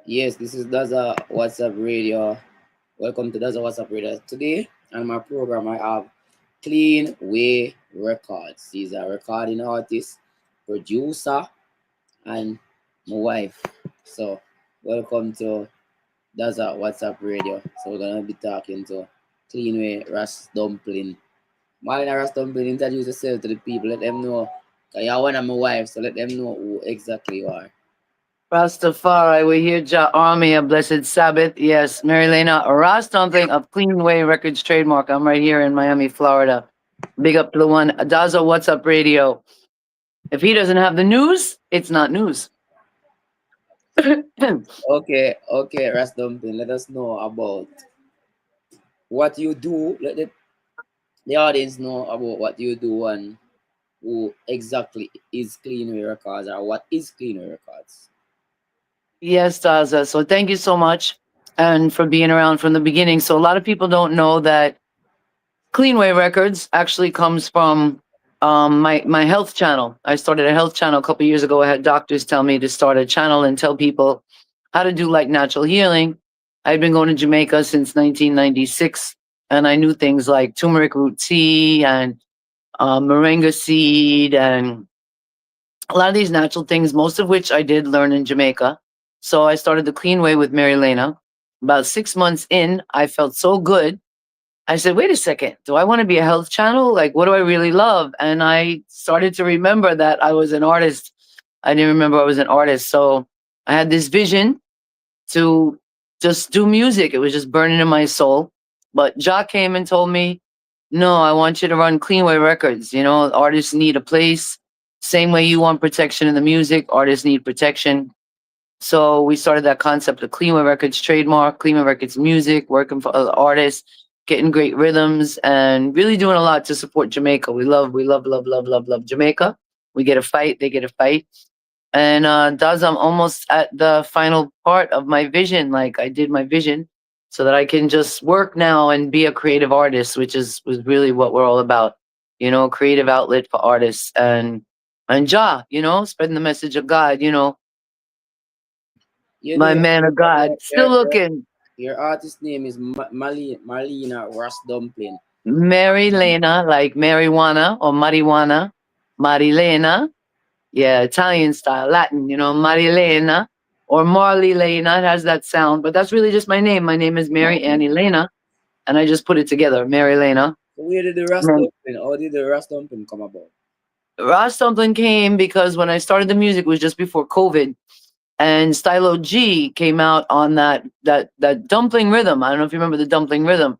Yes, this is Daza Whatsupp Radio. Welcome to Daza Whatsupp Radio. Today on my program, I have Clean Way Records. He's a recording artist, producer, and my wife. So, welcome to Daza Whatsupp Radio. So, we're gonna be talking to Clean Way Ras Dumpling. Marlena Ras Dumpling, introduce yourself to the people. Let them know. Cause you're one of my wife, so let them know who exactly you are. Rastafari, we hear Jah Army, a blessed Sabbath. Yes, Mary Lena, Ras something of Clean Way Records trademark. I'm right here in Miami, Florida. Big up to the one, Daza Whatsupp Radio. If he doesn't have the news, it's not news. Okay, Ras Dumpling, let us know about what you do. Let the audience know about what you do and who exactly is Cleanway Records or what is Cleanway Records. Yes, Daza. So thank you so much and for being around from the beginning. So a lot of people don't know that Cleanway Records actually comes from my health channel. I started a health channel a couple years ago. I had doctors tell me to start a channel and tell people how to do like natural healing. I'd been going to Jamaica since 1996, and I knew things like turmeric root tea and moringa seed and a lot of these natural things, most of which I did learn in Jamaica. So I started the Clean Way with Mary Lena. About 6 months in, I felt so good. I said, wait a second, do I want to be a health channel? Like, what do I really love? And I started to remember that I was an artist. I didn't remember I was an artist. So I had this vision to just do music. It was just burning in my soul. But Jock came and told me, no, I want you to run Cleanway Records. You know, artists need a place. Same way you want protection in the music, artists need protection. So we started that concept of Cleanway Records trademark, Cleanway Records music, working for other artists, getting great rhythms, and really doing a lot to support Jamaica. We love Jamaica. We get a fight, they get a fight. And Daz, I'm almost at the final part of my vision. Like I did my vision so that I can just work now and be a creative artist, which is was really what we're all about. You know, creative outlet for artists and Jah, you know, spreading the message of God, you know, You my know, man of God. Still looking. your artist name is Marlena Ras Dumpling. Mary Lena, like marijuana or marijuana. Marilena. Yeah, Italian style, Latin, you know, Marilena or Marley Lena. It has that sound, but that's really just my name. My name is Mary Annie Lena, and I just put it together, Mary Lena. So where did the Ras And then Dumpling, how did the Ras Dumpling come about? Ross Dumpling came because when I started the music was just before COVID, and Stylo G came out on that dumpling rhythm. I don't know if you remember the dumpling rhythm,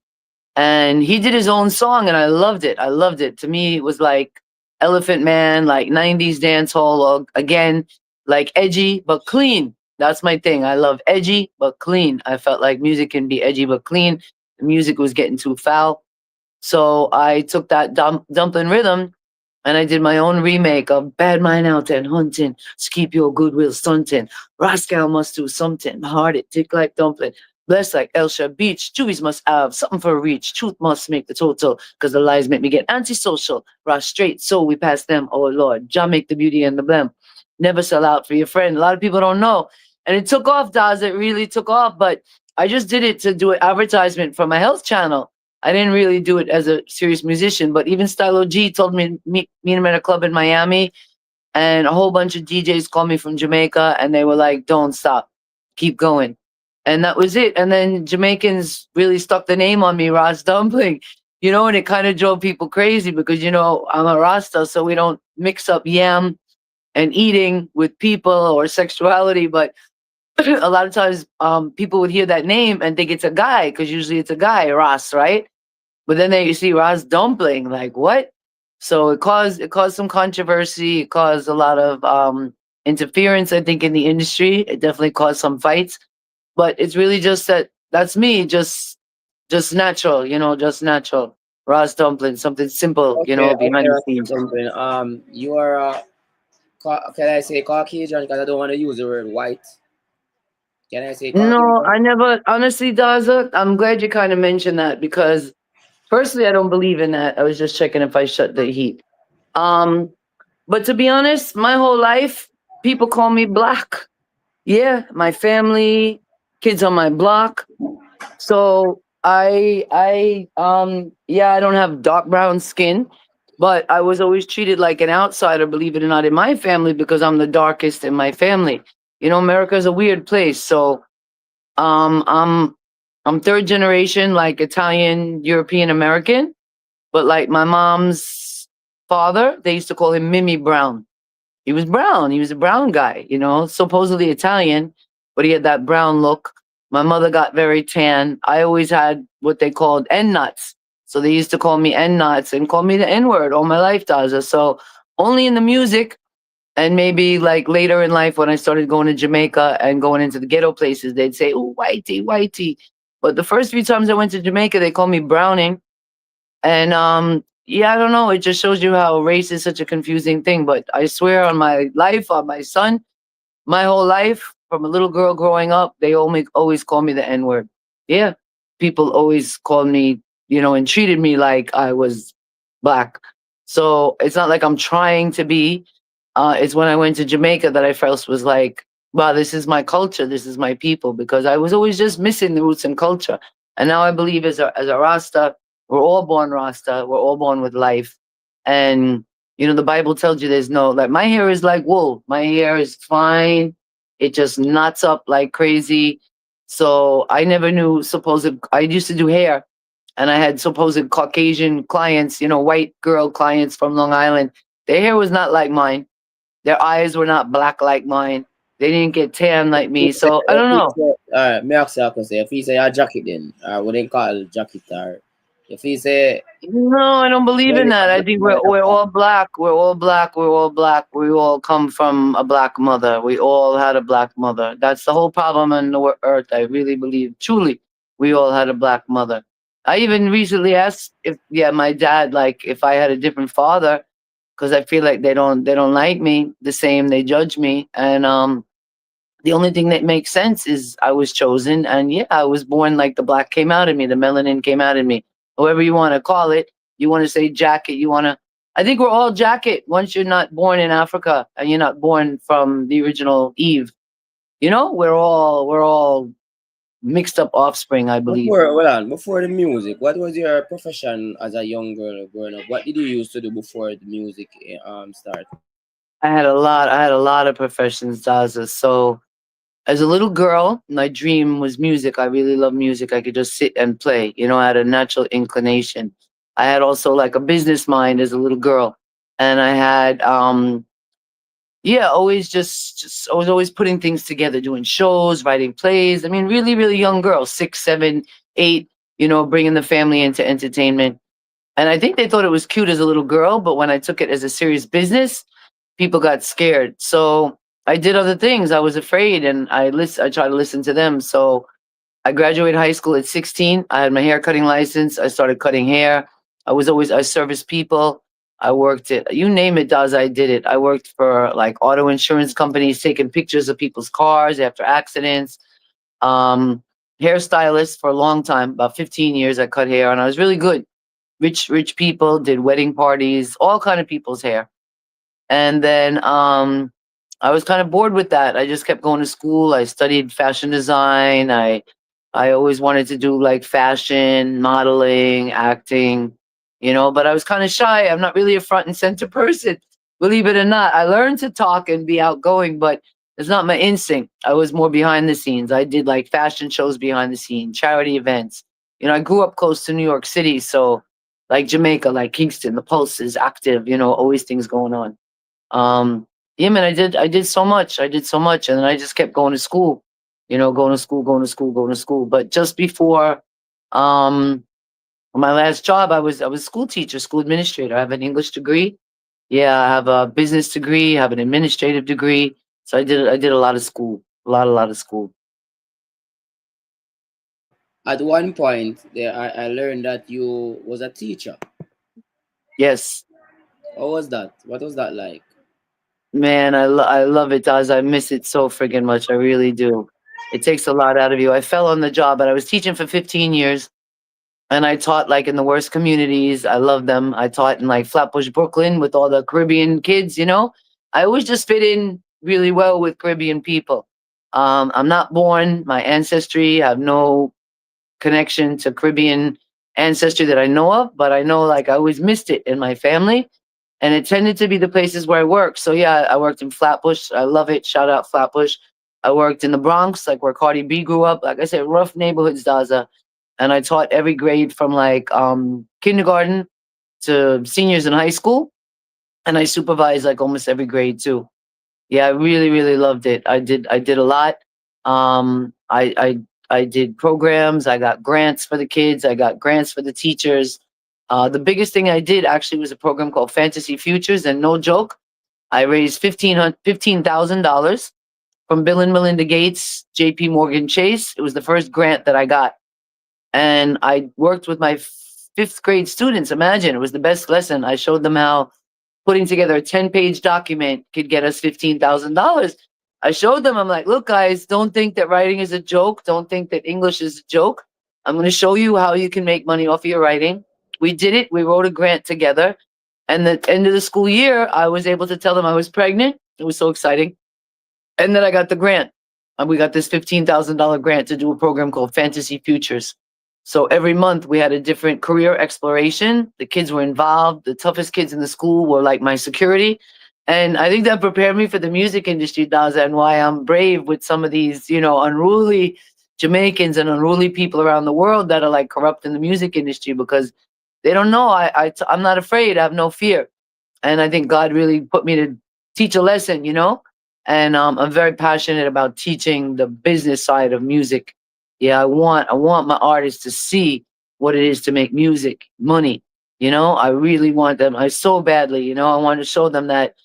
and he did his own song, and I loved it. I loved it. To me, it was like Elephant Man, like '90s dance hall. Again, like edgy but clean. That's my thing. I love edgy but clean. I felt like music can be edgy but clean. The music was getting too foul, so I took that dumpling rhythm and I did my own remake of Bad Mind Out and Hunting, to keep your goodwill stunting. Rascal must do something, hard it tick like dumpling. Blessed like Elsha Beach, Jewies must have something for a reach. Truth must make the total, cause the lies make me get antisocial. Ross straight, so we pass them, oh Lord. Jah make the beauty and the blem. Never sell out for your friend. A lot of people don't know. And it took off, Daz. It really took off, but I just did it to do an advertisement for my health channel. I didn't really do it as a serious musician, but even Stylo G told me meet him at a club in Miami, and a whole bunch of DJs called me from Jamaica, and they were like, "Don't stop, keep going," and that was it. And then Jamaicans really stuck the name on me, Ras Dumpling, you know, and it kind of drove people crazy because you know I'm a Rasta, so we don't mix up yam and eating with people or sexuality, but a lot of times people would hear that name and think it's a guy because usually it's a guy, Ras, right? But then they you see Ras Dumpling, like what? So it caused some controversy. It caused a lot of interference, I think, in the industry. It definitely caused some fights. But it's really just that's me, just natural, you know, just natural. Ras Dumpling, something simple, you know, Okay, behind the Ras scenes. Dumpling. You are can I say Caucasian? Because I don't want to use the word white. Can I say No, Caucasian? I never honestly, Daza. I'm glad you kind of mentioned that because personally, I don't believe in that. I was just checking if I shut the heat. Um, but to be honest, my whole life, people call me black. Yeah, my family, kids on my block. So I don't have dark brown skin, but I was always treated like an outsider, believe it or not, in my family because I'm the darkest in my family. You know, America is a weird place. So um I'm I'm third generation, like Italian, European American, but like my mom's father, they used to call him Mimi Brown. He was brown. He was a brown guy, you know, supposedly Italian, but he had that brown look. My mother got very tan. I always had what they called N nuts. So they used to call me N nuts and call me the N word all my life, Daza. So only in the music and maybe like later in life when I started going to Jamaica and going into the ghetto places, they'd say, "Oh, whitey, whitey." But the first few times I went to Jamaica, they called me Browning. And yeah, I don't know. It just shows you how race is such a confusing thing. But I swear on my life, on my son, my whole life, from a little girl growing up, they always call me the N word. Yeah, people always called me, you know, and treated me like I was black. So it's not like I'm trying to be. It's when I went to Jamaica that I first was like, wow, this is my culture, this is my people, because I was always just missing the roots and culture. And now I believe as a Rasta, we're all born Rasta, we're all born with life. And you know, the Bible tells you there's no like my hair is like wool. My hair is fine. It just knots up like crazy. So I never knew supposed I used to do hair and I had supposed Caucasian clients, you know, white girl clients from Long Island. Their hair was not like mine. Their eyes were not black like mine. They didn't get tan like me. So I don't know. Me ask you a question. If you say a jacket then, or what they call jacket, or if you say No, I don't believe in that. I think we're all black. We're all black. We're all black. We all come from a black mother. We all had a black mother. That's the whole problem on the earth. I really believe, truly, we all had a black mother. I even recently asked if, yeah, my dad, like, if I had a different father, because I feel like they don't like me the same. They judge me, and the only thing that makes sense is I was chosen, and yeah, I was born like the black came out of me, the melanin came out of me, however you want to call it. You want to say jacket, you want to. I think we're all jacket once you're not born in Africa and you're not born from the original Eve. You know, we're all mixed up offspring, I believe. before the music, what was your profession as a young girl growing up? What did you used to do before the music start? I had a lot of professions, Daza. So as a little girl, my dream was music. I really love music. I could just sit and play. You know, I had a natural inclination. I had also like a business mind as a little girl. And I had yeah, always just I was always putting things together, doing shows, writing plays. I mean, really, really young girl, 6, 7, 8, you know, bringing the family into entertainment. And I think they thought it was cute as a little girl, but when I took it as a serious business, people got scared. So I did other things. I was afraid, and I tried to listen to them. So I graduated high school at 16. I had my hair cutting license. I started cutting hair. I serviced people. I worked at, you name it, Daz, I did it. I worked for like auto insurance companies, taking pictures of people's cars after accidents. Um, Hairstylist for a long time, about 15 years. I cut hair, and I was really good. Rich people did wedding parties, all kind of people's hair. And then I was kind of bored with that. I just kept going to school. I studied fashion design. I always wanted to do like fashion, modeling, acting, you know, but I was kind of shy. I'm not really a front and center person, believe it or not. I learned to talk and be outgoing, but it's not my instinct. I was more behind the scenes. I did like fashion shows behind the scenes, charity events. You know, I grew up close to New York City, so like Jamaica, like Kingston, the Pulse is active, you know, always things going on. Yeah, man, I did so much. I did so much, and then I just kept going to school. You know, going to school, going to school, going to school. But just before um my last job, I was a school teacher, school administrator. I have an English degree. Yeah, I have a business degree. I have an administrative degree. So I did a lot of school, a lot of school. At one point, there I learned that you was a teacher. Yes, How was that? What was that like? man, I love it, Daz. I miss it so friggin' much. I really do. It takes a lot out of you. I fell on the job, but I was teaching for 15 years. And I taught like in the worst communities. I love them. I taught in like Flatbush, Brooklyn with all the Caribbean kids, you know. I always just fit in really well with Caribbean people. I'm not born. My ancestry have no connection to Caribbean ancestry that I know of, but I know like I always missed it in my family. And it tended to be the places where I worked. So yeah, I worked in Flatbush. I love it. Shout out Flatbush. I worked in the Bronx, like where Cardi B grew up. Like I said, rough neighborhoods, Daza. And I taught every grade from like kindergarten to seniors in high school. And I supervised like almost every grade too. Yeah, I really, really loved it. I did a lot. I did programs. I got grants for the kids. I got grants for the teachers. The biggest thing I did actually was a program called Fantasy Futures, and no joke, I raised $15,000 from Bill and Melinda Gates, J.P. Morgan Chase. It was the first grant that I got, and I worked with my fifth grade students. Imagine, it was the best lesson. I showed them how putting together a 10-page document could get us $15,000. I showed them, I'm like, look, guys, don't think that writing is a joke. Don't think that English is a joke. I'm going to show you how you can make money off of your writing. We did it. We wrote a grant together. And the end of the school year, I was able to tell them I was pregnant. It was so exciting. And then I got the grant. And we got this $15,000 grant to do a program called Fantasy Futures. So every month we had a different career exploration. The kids were involved. The toughest kids in the school were like my security. And I think that prepared me for the music industry, Daza, and why I'm brave with some of these, unruly Jamaicans and unruly people around the world that are like corrupt in the music industry because they don't know. I'm not afraid. I have no fear. And I think God really put me to teach a lesson. And I'm very passionate about teaching the business side of music. Yeah, I want my artists to see what it is to make music, money. I really want them. I so badly. I want to show them that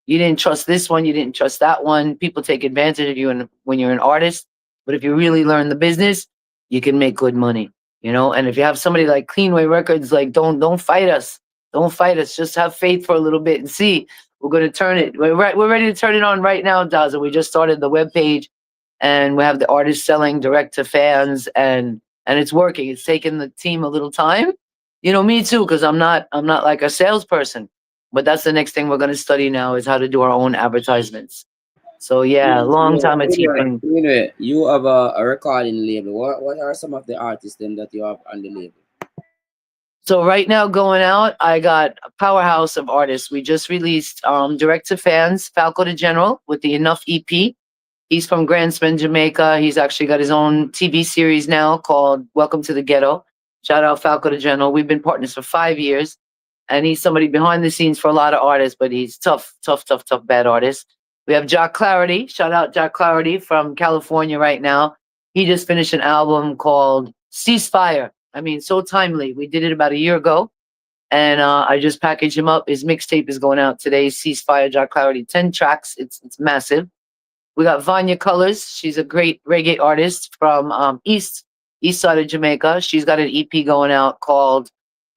you didn't trust this one, you didn't trust that one. People take advantage of you, and when you're an artist, but if you really learn the business, you can make good money. And if you have somebody like Cleanway Records, like don't fight us, don't fight us. Just have faith for a little bit and see. We're going to turn it. We're ready to turn it on right now, Daza. We just started the web page, and we have the artists selling direct to fans, and it's working. It's taken the team a little time. Me too, because I'm not like a salesperson. But that's the next thing we're going to study now is how to do our own advertisements. So yeah, long time of teaching. Anyway, you have a recording label. What are some of the artists then that you have on the label? So right now going out, I got a powerhouse of artists. We just released direct to fans, Falco the General with the Enough EP. He's from Grand Spin, Jamaica. He's actually got his own TV series now called Welcome to the Ghetto. Shout out Falco the General. We've been partners for 5 years. And he's somebody behind the scenes for a lot of artists, but he's tough, tough, tough, tough, bad artist. We have Jock Clarity. Shout out Jock Clarity from California right now. He just finished an album called Ceasefire. I mean, so timely. We did it about a year ago. And I just packaged him up. His mixtape is going out today. Ceasefire, Jock Clarity, 10 tracks. It's massive. We got Vanya Colors. She's a great reggae artist from east side of Jamaica. She's got an EP going out called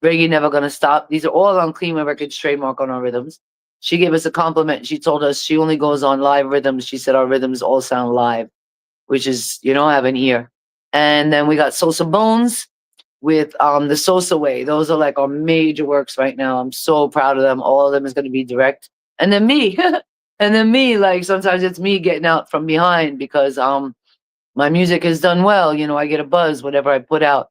Reggae Never Gonna Stop. These are all on Clean Records trademark on our rhythms. She gave us a compliment. She told us she only goes on live rhythms. She said our rhythms all sound live, which is, I have an ear. And then we got Sosa Bones with the Sosa Way. Those are like our major works right now. I'm so proud of them. All of them is going to be direct. And then me. And then me, like sometimes it's me getting out from behind because my music has done well. I get a buzz whatever I put out.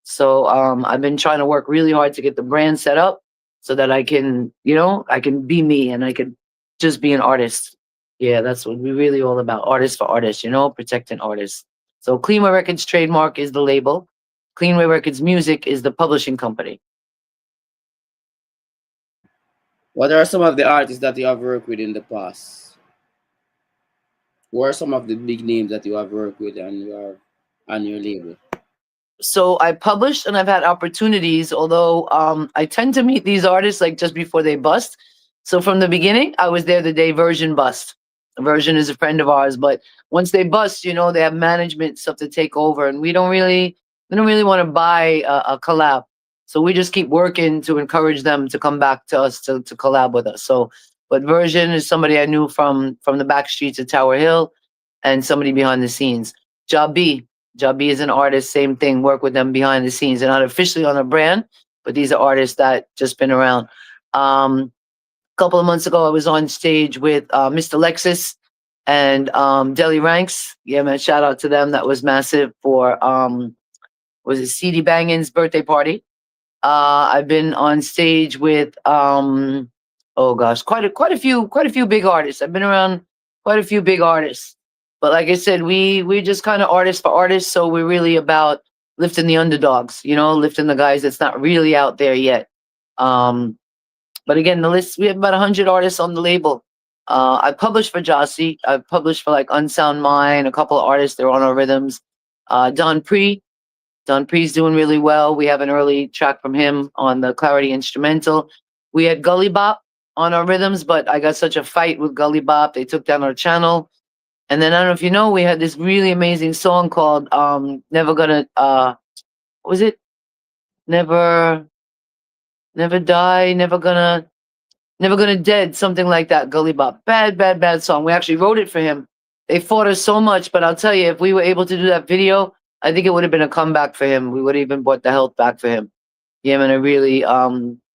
So I've been trying to work really hard to get the brand set up so that I can, I can be me and I can just be an artist. Yeah, that's what we're really all about. Artist for artists, protecting artists. So Cleanway Records trademark is the label. Cleanway Records Music is the publishing company. What are some of the artists that you have worked with in the past? Who are some of the big names that you have worked with on your label? So I published and I've had opportunities, although I tend to meet these artists like just before they bust. So from the beginning, I was there the day Version bust. Version is a friend of ours, but once they bust, they have management stuff to take over, and we don't really want to buy a collab. So we just keep working to encourage them to come back to us to collab with us. So, but Version is somebody I knew from the back streets of Tower Hill, and somebody behind the scenes. Jabi is an artist, same thing, work with them behind the scenes. They're not officially on a brand, but these are artists that just been around. A couple of months ago, I was on stage with Mr. Lexus and Deli Ranks. Yeah, man, shout out to them. That was massive for was it CD Bangin's birthday party. I've been on stage with oh gosh, quite a few big artists. I've been around quite a few big artists. But like I said, we just kind of artists for artists, so we're really about lifting the underdogs, lifting the guys that's not really out there yet. Um, but again, the list, we have about 100 artists on the label. I published for Jossie. I've published for like Unsound Mind, a couple of artists. They're on our rhythms. Don Pre, Don Pre's doing really well. We have an early track from him on the Clarity instrumental. We had Gully Bop on our rhythms, but I got such a fight with Gully Bop, they took down our channel. And then I don't know if you know, we had this really amazing song called Never Gonna what was it? Never Never Die, Never Gonna Dead, something like that, Gully Bop. Bad, bad, bad song. We actually wrote it for him. They fought us so much, but I'll tell you, if we were able to do that video, I think it would have been a comeback for him. We would have even brought the health back for him. Yeah, man,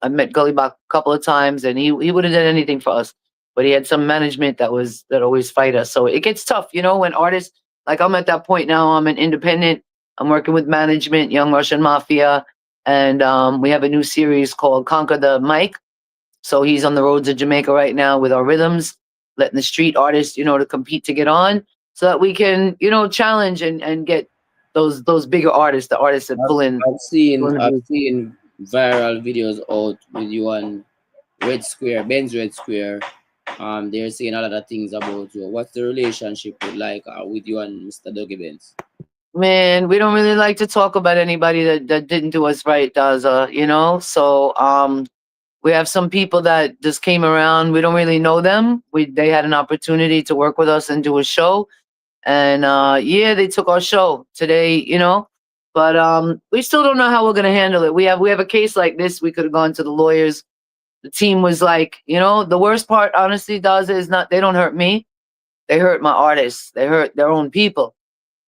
I met Gully Bop a couple of times, and he would have done anything for us. But he had some management that always fight us. So it gets tough, when artists, like I'm at that point now, I'm an independent. I'm working with management, Young Russian Mafia, and we have a new series called Conquer the Mic. So he's on the roads of Jamaica right now with our rhythms, letting the street artists, to compete to get on, so that we can, challenge and get those bigger artists, the artists that I've, I've pull seen in the I've booth. seen viral videos out with you on Red Square, Ben's Red Square. They're saying a lot of things about you. What's the relationship like with you and Mr. Dougie Benz? Man, we don't really like to talk about anybody that didn't do us right, Daza, So we have some people that just came around. We don't really know them. They had an opportunity to work with us and do a show. And yeah, they took our show today, But we still don't know how we're gonna handle it. We have a case like this. We could have gone to the lawyers. The team was like, the worst part, honestly, Daza, is not they don't hurt me. They hurt my artists. They hurt their own people.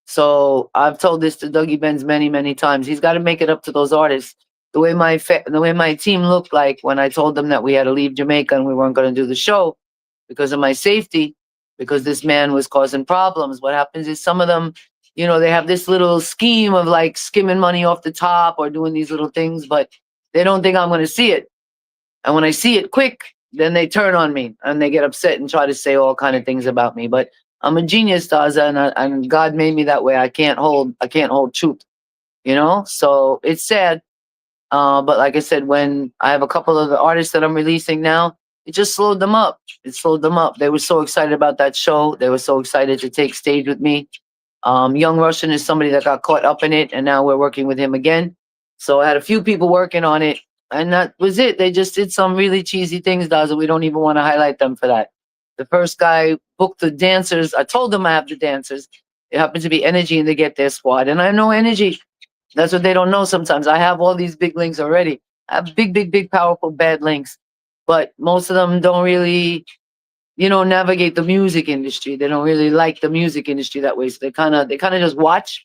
So I've told this to Dougie Benz many, many times. He's got to make it up to those artists. The way my team looked like when I told them that we had to leave Jamaica and we weren't going to do the show because of my safety, because this man was causing problems. What happens is some of them, they have this little scheme of like skimming money off the top or doing these little things, but they don't think I'm going to see it. And when I see it quick, then they turn on me and they get upset and try to say all kind of things about me. But I'm a genius, Daza, and God made me that way. I can't hold truth, So it's sad. But like I said, when I have a couple of the artists that I'm releasing now, it just slowed them up. It slowed them up. They were so excited about that show. They were so excited to take stage with me. Young Russian is somebody that got caught up in it, and now we're working with him again. So I had a few people working on it, and that was it. They just did some really cheesy things, Daza. We don't even want to highlight them for that. The first guy booked the dancers. I told them I have the dancers. It happened to be Energy and the Get Their Squad, and I know Energy. That's what they don't know sometimes. I have all these big links already. I have big, big, big, powerful, bad links, but most of them don't really navigate the music industry. They don't really like the music industry that way. So they kind of just watch.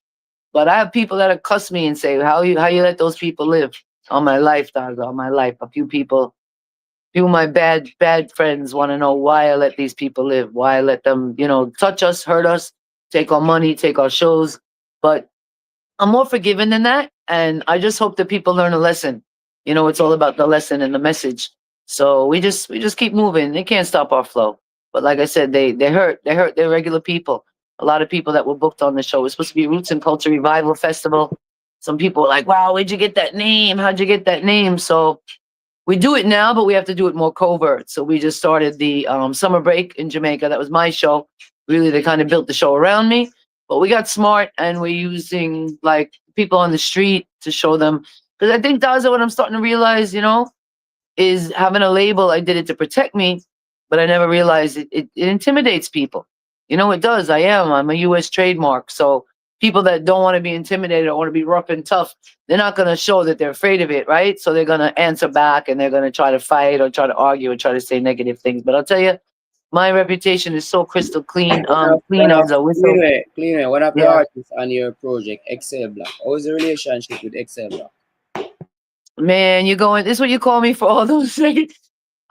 But I have people that have cussed me and say, how you let those people live on my life, dog, on my life. A few of my bad friends want to know why I let these people live, why I let them, touch us, hurt us, take our money, take our shows. But I'm more forgiving than that, and I just hope that people learn a lesson. It's all about the lesson and the message. So we just keep moving. They can't stop our flow. But like I said, they hurt their regular people. A lot of people that were booked on the show. It was supposed to be Roots and Culture Revival Festival. Some people were like, "Wow, where'd you get that name? How'd you get that name?" So we do it now, but we have to do it more covert. So we just started the summer break in Jamaica. That was my show. Really, they kind of built the show around me. But we got smart and we're using like people on the street to show them. Because I think that's what I'm starting to realize, is having a label. I did it to protect me, but I never realized it intimidates people. It does. I'm a US trademark. So people that don't want to be intimidated or want to be rough and tough, they're not going to show that they're afraid of it, right? So they're going to answer back and they're going to try to fight or try to argue and try to say negative things. But I'll tell you, my reputation is so crystal clean, One clean of as a whistle. Clean way, one of the Yeah, artists on your project, Excel Black. How is the relationship with Excel Black? man, you're going. This is what you call me for all those things.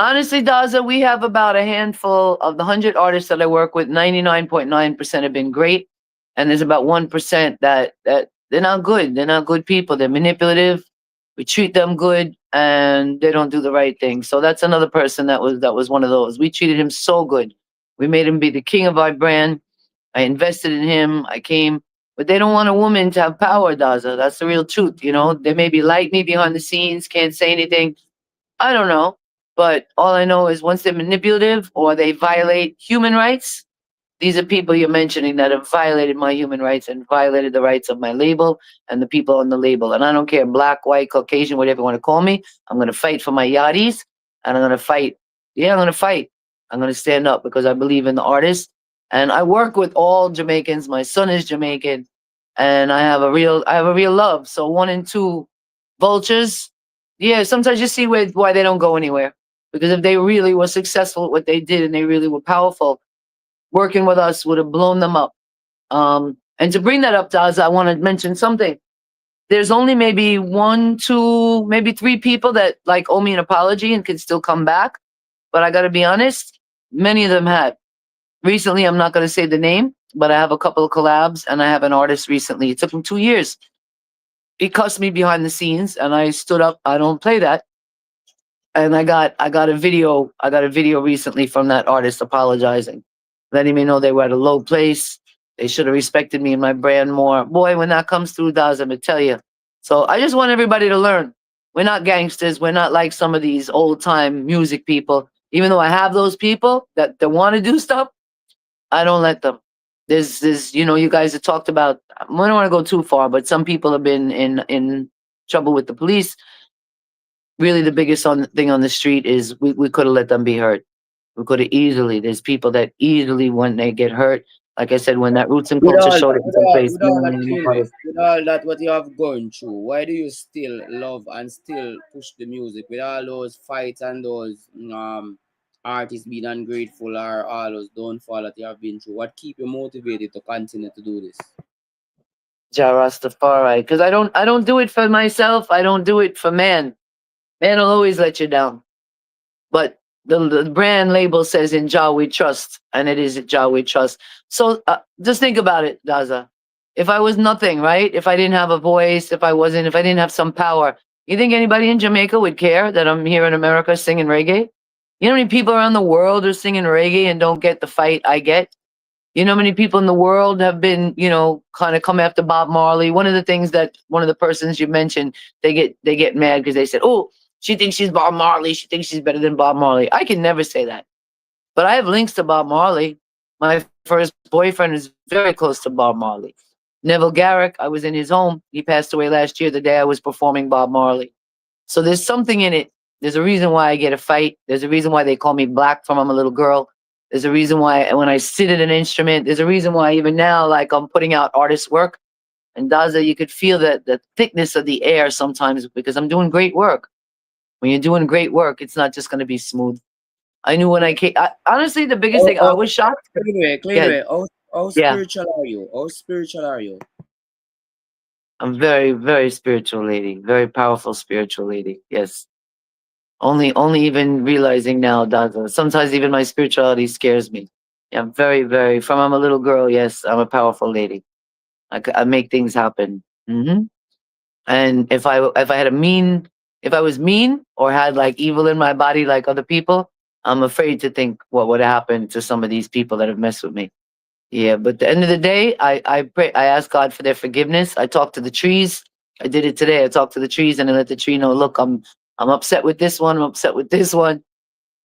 Honestly, Daza, we have about a handful of the 100 artists that I work with. 99.9% have been great, and there's about 1% that they're not good. They're not good people. They're manipulative. We treat them good, and they don't do the right thing. So that's another person that was one of those. We treated him so good. We made him be the king of our brand. I invested in him. I came, but they don't want a woman to have power, Daza. That's the real truth. They maybe like me behind the scenes, can't say anything. I don't know. But all I know is once they're manipulative or they violate human rights, these are people you're mentioning that have violated my human rights and violated the rights of my label and the people on the label. And I don't care, black, white, Caucasian, whatever you want to call me. I'm going to fight for my yachties and I'm going to fight. Yeah, I'm going to fight. I'm going to stand up because I believe in the artist. And I work with all Jamaicans. My son is Jamaican, and I have a real love. So one and two vultures. Yeah, sometimes you see why they don't go anywhere. Because if they really were successful at what they did and they really were powerful, working with us would have blown them up. And to bring that up, Daz, I want to mention something. There's only maybe one, two, maybe three people that like owe me an apology and can still come back. But I got to be honest, many of them had. Recently, I'm not going to say the name, but I have a couple of collabs and I have an artist recently. It took him 2 years. He cussed me behind the scenes and I stood up. I don't play that. And I got a video recently from that artist apologizing, letting me know they were at a low place. They should have respected me and my brand more. Boy, when that comes through, Daz, I'm gonna tell you. So I just want everybody to learn. We're not gangsters. We're not like some of these old time music people. Even though I have those people that want to do stuff, I don't let them. There's you guys have talked about. I don't want to go too far, but some people have been in trouble with the police. Really, the biggest thing on the street is we could have let them be hurt. We could have easily. There's people that easily, when they get hurt, like I said, when that roots and With culture all, showed up in with some all, place. with all that cleanliness, with all that what you have gone through, why do you still love and still push the music with all those fights and those artists being ungrateful or all those downfall that you have been through? What keep you motivated to continue to do this? Ja Rastafari, because I don't do it for myself. I don't do it for man. Man will always let you down. But the brand label says in Jah we trust, and it is Jah we trust. So just think about it, Daza. If I was nothing, right? If I didn't have a voice, if I didn't have some power, you think anybody in Jamaica would care that I'm here in America singing reggae? You know how many people around the world are singing reggae and don't get the fight I get? You know how many people in the world have been, kind of come after Bob Marley? One of the things that one of the persons you mentioned, they get mad because they said, "Oh, she thinks she's Bob Marley. She thinks she's better than Bob Marley." I can never say that. But I have links to Bob Marley. My first boyfriend is very close to Bob Marley. Neville Garrick, I was in his home. He passed away last year, the day I was performing Bob Marley. So there's something in it. There's a reason why I get a fight. There's a reason why they call me black from I'm a little girl. There's a reason why when I sit at an instrument, there's a reason why even now, like I'm putting out artist work. And Daza, you could feel the thickness of the air sometimes because I'm doing great work. When you're doing great work, it's not just going to be smooth. I knew when I came. Honestly, the biggest Oh, thing I oh, was shocked. clean Yeah, way. How yeah. spiritual are you? How spiritual are you? I'm very, very spiritual lady. Very powerful spiritual lady. Yes. Only even realizing now that sometimes even my spirituality scares me. Yeah, I'm very, very. From I'm a little girl. Yes, I'm a powerful lady. I make things happen. And if I had a mean, if I was mean or had like evil in my body like other people, I'm afraid to think what would happen to some of these people that have messed with me. Yeah, but at the end of the day, I pray, I ask God for their forgiveness. I talk to the trees. I did it today. I talked to the trees and I let the tree know, look, I'm upset with this one. I'm upset with this one.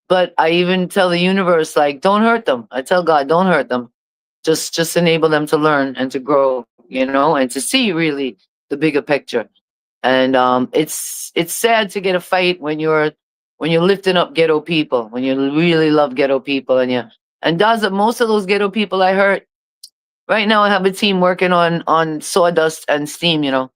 But I even tell the universe, like, don't hurt them. I tell God, don't hurt them. Just enable them to learn and to grow, and to see really the bigger picture. And it's sad to get a fight when you're lifting up ghetto people, when you really love ghetto people, and does it most of those ghetto people I hurt. Right now, I have a team working on sawdust and steam.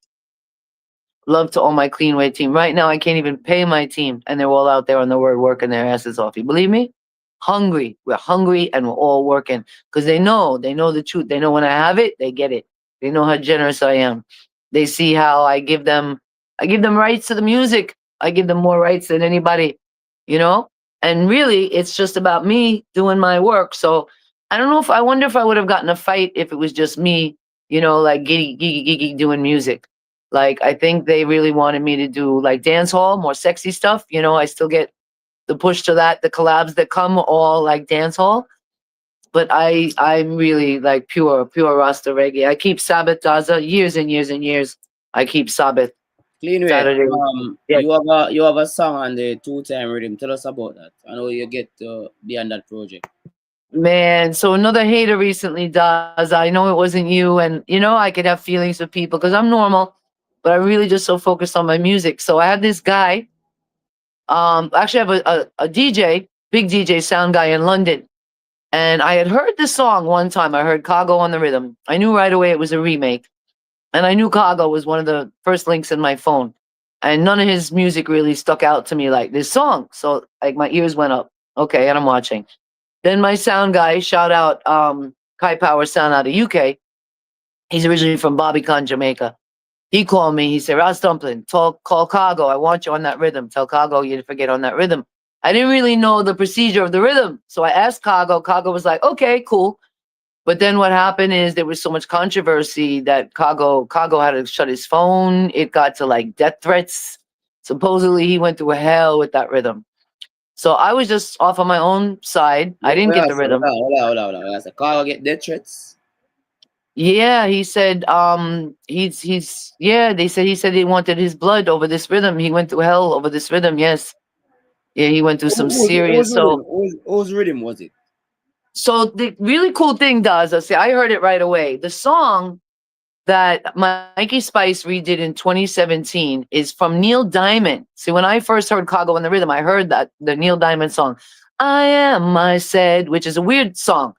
Love to all my clean way team. Right now, I can't even pay my team, and they're all out there on the word working their asses off. You believe me? Hungry. We're hungry, and we're all working because they know the truth. They know when I have it, they get it. They know how generous I am. They see how I give them rights to the music. I give them more rights than anybody. You know. And really, it's just about me doing my work. So I don't know if I wonder if I would have gotten a fight if it was just me, like giddy, giddy, giddy doing music. Like I think they really wanted me to do like dance hall, more sexy stuff. I still get the push to that, the collabs that come all like dance hall. But I'm really like pure Rasta reggae. I keep Sabbath Daza years and years and years. I keep Sabbath Cleanway, Saturday. Yeah. you have a song on the two time rhythm. Tell us about that. I know you get to be on that project. Man, so another hater recently does. I know it wasn't you, and I could have feelings with people because I'm normal, but I really just so focused on my music. So I had this guy. Actually, I have a DJ, big DJ sound guy in London, and I had heard this song one time. I heard Cargo on the rhythm. I knew right away it was a remake, and I knew Cargo was one of the first links in my phone. And none of his music really stuck out to me like this song. So like my ears went up. Okay, and I'm watching. Then my sound guy, shout out Kai Power Sound out of UK. He's originally from Barbican, Jamaica. He called me. He said, Ross Dumpling, call Cargo. I want you on that rhythm. Tell Cargo you to forget on that rhythm. I didn't really know the procedure of the rhythm. So I asked Cargo. Cargo was like, okay, cool. But then what happened is there was so much controversy that Cargo had to shut his phone. It got to like death threats. Supposedly he went through hell with that rhythm. So I was just off on my own side. I Wait, didn't wait, get hold the on, rhythm. hold on. I said, Carl get death threats. Yeah, he said yeah, he said he wanted his blood over this rhythm. He went through hell over this rhythm, yes. Yeah, he went through some serious so Whose rhythm was it? so the really cool thing does, I say I heard it right away. The song that Mikey Spice redid in 2017 is from Neil Diamond. See, when I first heard Cargo on the Rhythm, I heard that the Neil Diamond song, I Am I Said, which is a weird song.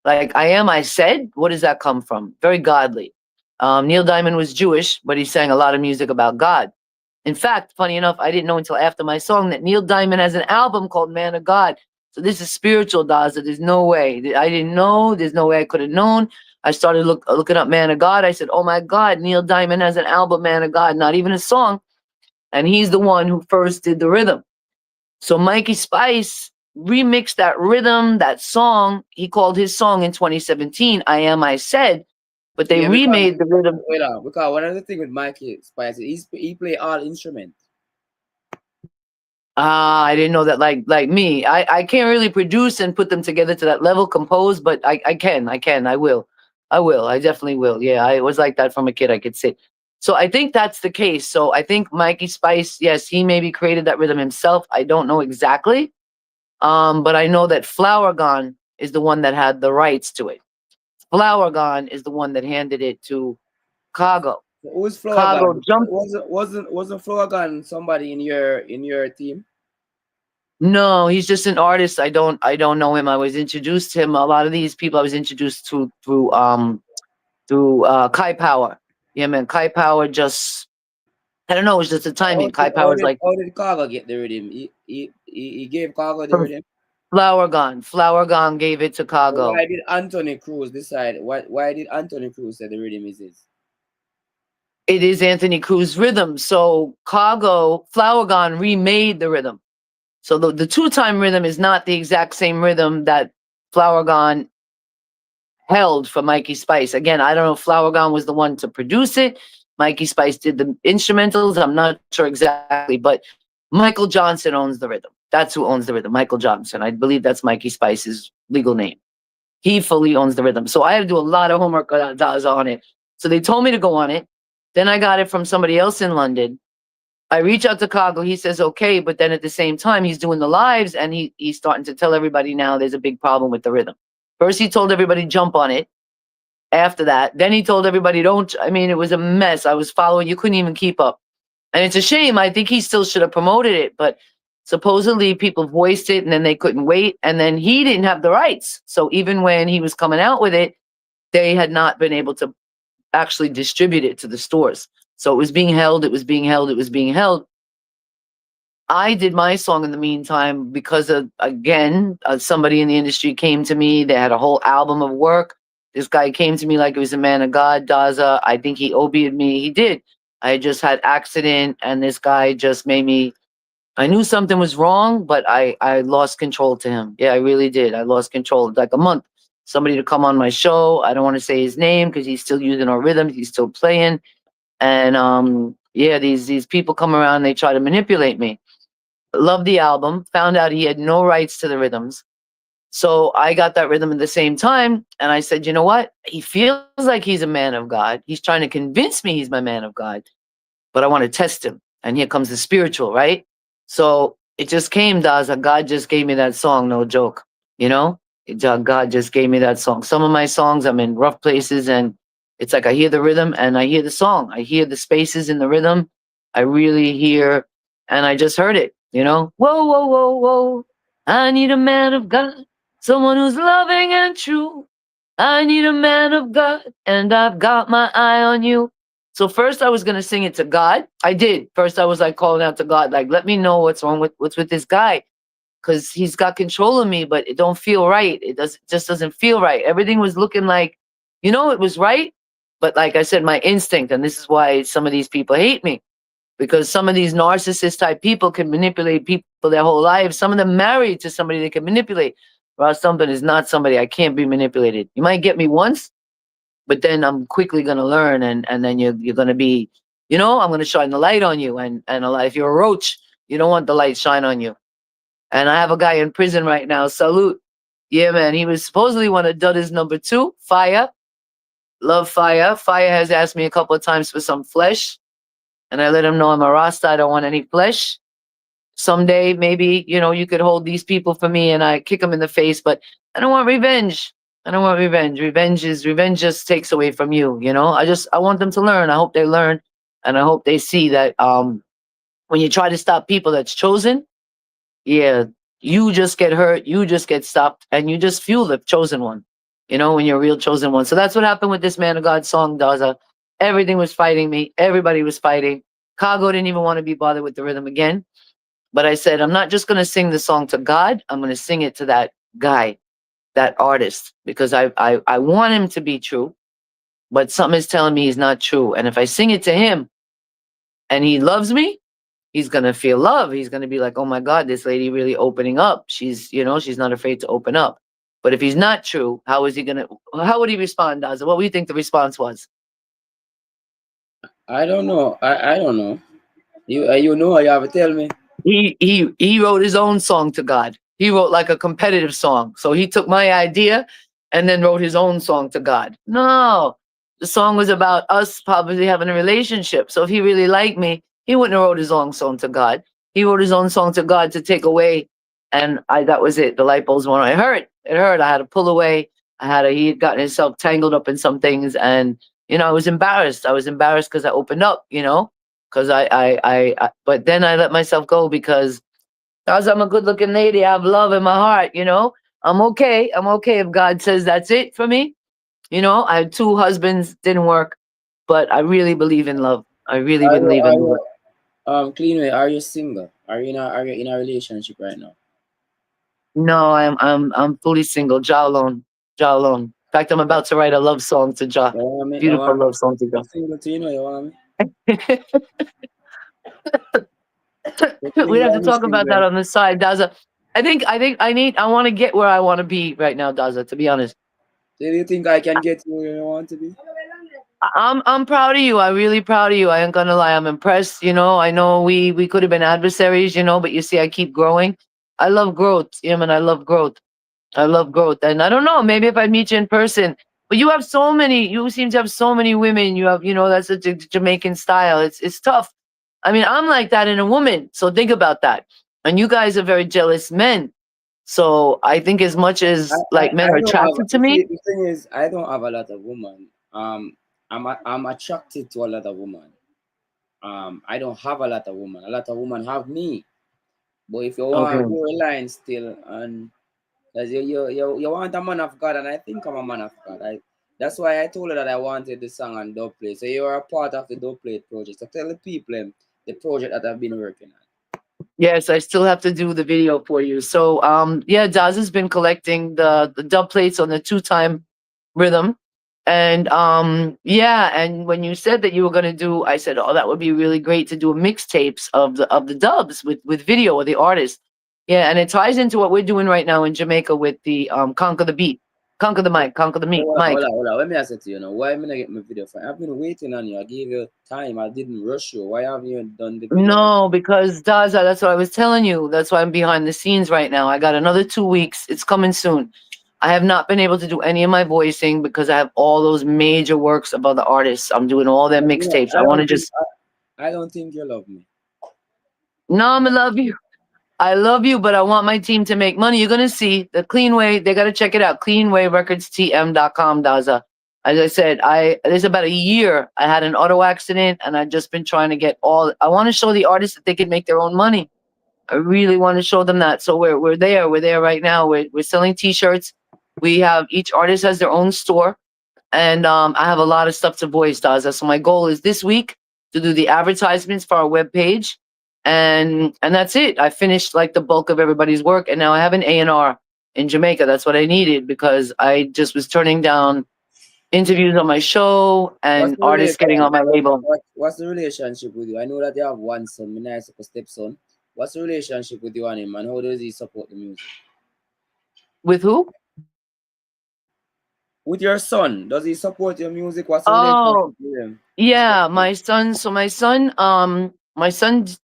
Like, I am, I said, what does that come from? Very godly. Neil Diamond was Jewish, but he sang a lot of music about God. In fact, funny enough, I didn't know until after my song that Neil Diamond has an album called Man of God. So this is spiritual, Daza. There's no way. I didn't know. There's no way I could have known. I started looking up Man of God. I said, oh my God, Neil Diamond has an album, Man of God, not even a song. And he's the one who first did the rhythm. So Mikey Spice remixed that rhythm, that song. He called his song in 2017, I Am I Said, but they Yeah, because remade the rhythm. wait on, because one of the thing with Mikey Spice, he play all instruments. Ah, I didn't know that. Like me, I can't really produce and put them together to that level, compose, but I will, I definitely will. Yeah, I was like that from a kid. I could say. So I think that's the case. So I think Mikey Spice, yes, he maybe created that rhythm himself. I don't know exactly, but I know that Flower Gone is the one that had the rights to it. Flower Gone is the one that handed it to Cargo. Who's Cargo Flogan? jumped. Wasn't Flogan somebody in your team? No, he's just an artist. I don't know him. I was introduced to him. A lot of these people I was introduced to through Kai Power. Yeah, man. Kai Power just I don't know, it was just the How timing. Kai did how Power's did like how did Cargo get the rhythm? He gave Cargo the from rhythm. Flower Gone. Flower Gone gave it to So Cargo. why did Anthony Cruz decide? Why did Anthony Cruz say the rhythm is his? It is Anthony Cruz rhythm. So Cargo, Flower Gone remade the rhythm. So the two-time rhythm is not the exact same rhythm that Flower Gone held for Mikey Spice. Again, I don't know if Flower Gone was the one to produce it. Mikey Spice did the instrumentals. I'm not sure exactly, but Michael Johnson owns the rhythm. That's who owns the rhythm. Michael Johnson. I believe that's Mikey Spice's legal name. He fully owns the rhythm. So I had to do a lot of homework on it. So they told me to go on it. Then I got it from somebody else in London. I reach out to Cargo. He says okay, but then at the same time he's doing the lives and he's starting to tell everybody now there's a big problem with the rhythm. First he told everybody jump on it. After that, then he told everybody don't. I mean, it was a mess. I was following. You couldn't even keep up, and it's a shame. I think he still should have promoted it, but supposedly people voiced it, and then they couldn't wait, and then he didn't have the rights. So even when he was coming out with it, they had not been able to actually distribute it to the stores. So it was being held. It was being held. It was being held. I did my song in the meantime because of, again, somebody in the industry came to me. They had a whole album of work. This guy came to me like he was a man of God, Daza. I think he OB'd me. He did. I just had accident, and this guy just made me I knew something was wrong, but I lost control to him. Yeah, I really did. I lost control. Like a month. Somebody to come on my show. I don't want to say his name because he's still using our rhythms. He's still playing. And yeah, these people come around, they try to manipulate me. Loved the album, found out he had no rights to the rhythms. So I got that rhythm at the same time. And I said, you know what? He feels like he's a man of God. He's trying to convince me he's my man of God, but I want to test him. And here comes the spiritual, right? So it just came, Daza. God just gave me that song, no joke. You know, God just gave me that song. Some of my songs, I'm in rough places, and it's like I hear the rhythm and I hear the song. I hear the spaces in the rhythm. I really hear, and I just heard it. You know, whoa, whoa, whoa, whoa. I need a man of God, someone who's loving and true. I need a man of God, and I've got my eye on you. So first I was gonna sing it to God. I did. First I was like calling out to God, like, let me know what's wrong with what's with this guy. Cause he's got control of me, but it don't feel right. Just doesn't feel right. Everything was looking like, it was right. But like I said, my instinct, and this is why some of these people hate me, because some of these narcissist type people can manipulate people their whole lives. Some of them married to somebody they can manipulate. Ross something is not somebody I can't be manipulated. You might get me once, but then I'm quickly gonna learn, and then you're gonna be, I'm gonna shine the light on you, and a lot, if you're a roach, you don't want the light shine on you. And I have a guy in prison right now. Salute. Yeah, man. He was supposedly one of Dudda's number two. Fire. Love Fire. Fire has asked me a couple of times for some flesh. And I let him know I'm a Rasta. I don't want any flesh. Someday, maybe, you could hold these people for me and I kick them in the face. But I don't want revenge. I don't want revenge. Revenge just takes away from you, I want them to learn. I hope they learn. And I hope they see that when you try to stop people that's chosen, yeah, you just get hurt, you just get stopped, and you just fuel the chosen one, when you're a real chosen one. So that's what happened with this Man of God song, Daza. Everything was fighting me, everybody was fighting. Cargo didn't even want to be bothered with the rhythm again. But I said, I'm not just going to sing the song to God, I'm going to sing it to that guy, that artist, because I want him to be true, but something is telling me he's not true. And if I sing it to him and he loves me, he's gonna feel love. He's gonna be like, oh my God, this lady really opening up. She's not afraid to open up. But if he's not true, how would he respond, Daza? What do you think the response was? I don't know. I don't know. You know, you have to tell me. He wrote his own song to God. He wrote like a competitive song. So he took my idea and then wrote his own song to God. No, the song was about us probably having a relationship. So if he really liked me, he wouldn't have wrote his own song to God. He wrote his own song to God to take away, and that was it. The light bulbs went on. It hurt. It hurt. I had to pull away. He had gotten himself tangled up in some things, and I was embarrassed. I was embarrassed because I opened up. Because but then I let myself go because I'm a good looking lady. I have love in my heart. I'm okay. I'm okay if God says that's it for me. I had two husbands, didn't work, but I really believe in love. I really believe Are in love. you clean way? Are you single? Are you in a relationship right now? No, I'm fully single. Ja alone. Ja alone. In fact, I'm about to write a love song to Ja. You want me? You Beautiful want me? love song to I'm single too, you know. You want me? Ja. You We'd have single? to I'm talk about that single. on the side, Daza. I want to get where I want to be right now, Daza, to be honest. Do you think I can get you where you want to be? I'm proud of you. I'm really proud of you. I ain't gonna lie. I'm impressed. I know we could have been adversaries, but you see, I keep growing. I love growth. Yeah, man, I love growth. I love growth. And I don't know, maybe if I meet you in person, but you seem to have so many women. You have, that's a Jamaican style. It's tough. I mean, I'm like that in a woman. So think about that. And you guys are very jealous men. So I think as much as like men I are don't have. attracted to You see, me. the thing is, I don't have a lot of women. I'm attracted to a lot of women. I don't have a lot of women. A lot of women have me. But if you want Okay. to line still, and because you want a man of God, and I think I'm a man of God. That's why I told her that I wanted the song on dubplate. So you're a part of the dubplate project. So tell the people the project that I've been working on. Yes, I still have to do the video for you. So yeah, Daz has been collecting the dub plates on the 2 time rhythm. And yeah, and when you said that you were gonna do, I said, oh, that would be really great to do a mixtapes of the dubs with video of the artist. Yeah, and it ties into what we're doing right now in Jamaica with the conquer the beat, conquer the mic, conquer the So, mic. Let me ask it to you now. Why am I not get my video for? I've been waiting on you. I gave you time. I didn't rush you. Why haven't you done the video? No, because Daza, that's what I was telling you. That's why I'm behind the scenes right now. I got another 2 weeks. It's coming soon. I have not been able to do any of my voicing because I have all those major works of other artists. I'm doing all their You know, mixtapes. I want to just I don't think you love me. no, I'm gonna love you. I love you, but I want my team to make money. You're gonna see the Clean Way. They gotta check it out. CleanWayRecordsTM.com, Daza. As I said, there's about a year I had an auto accident and I've just been trying to get all I want to show the artists that they can make their own money. I really want to show them that. So we're there. We're there right now. We're selling t-shirts. We have each artist has their own store. And I have a lot of stuff to voice, Daza. So my goal is this week to do the advertisements for our webpage, and that's it. I finished like the bulk of everybody's work, and now I have an A&R in Jamaica. That's what I needed because I just was turning down interviews on my show What's and the artists getting relation? on my label. What's the relationship with you? I know that you have one son, my nice stepson. What's the relationship with you and him, and how does he support the music? With who? With your son, does he support your music? What's the relationship Oh, with him? yeah, my son. So my son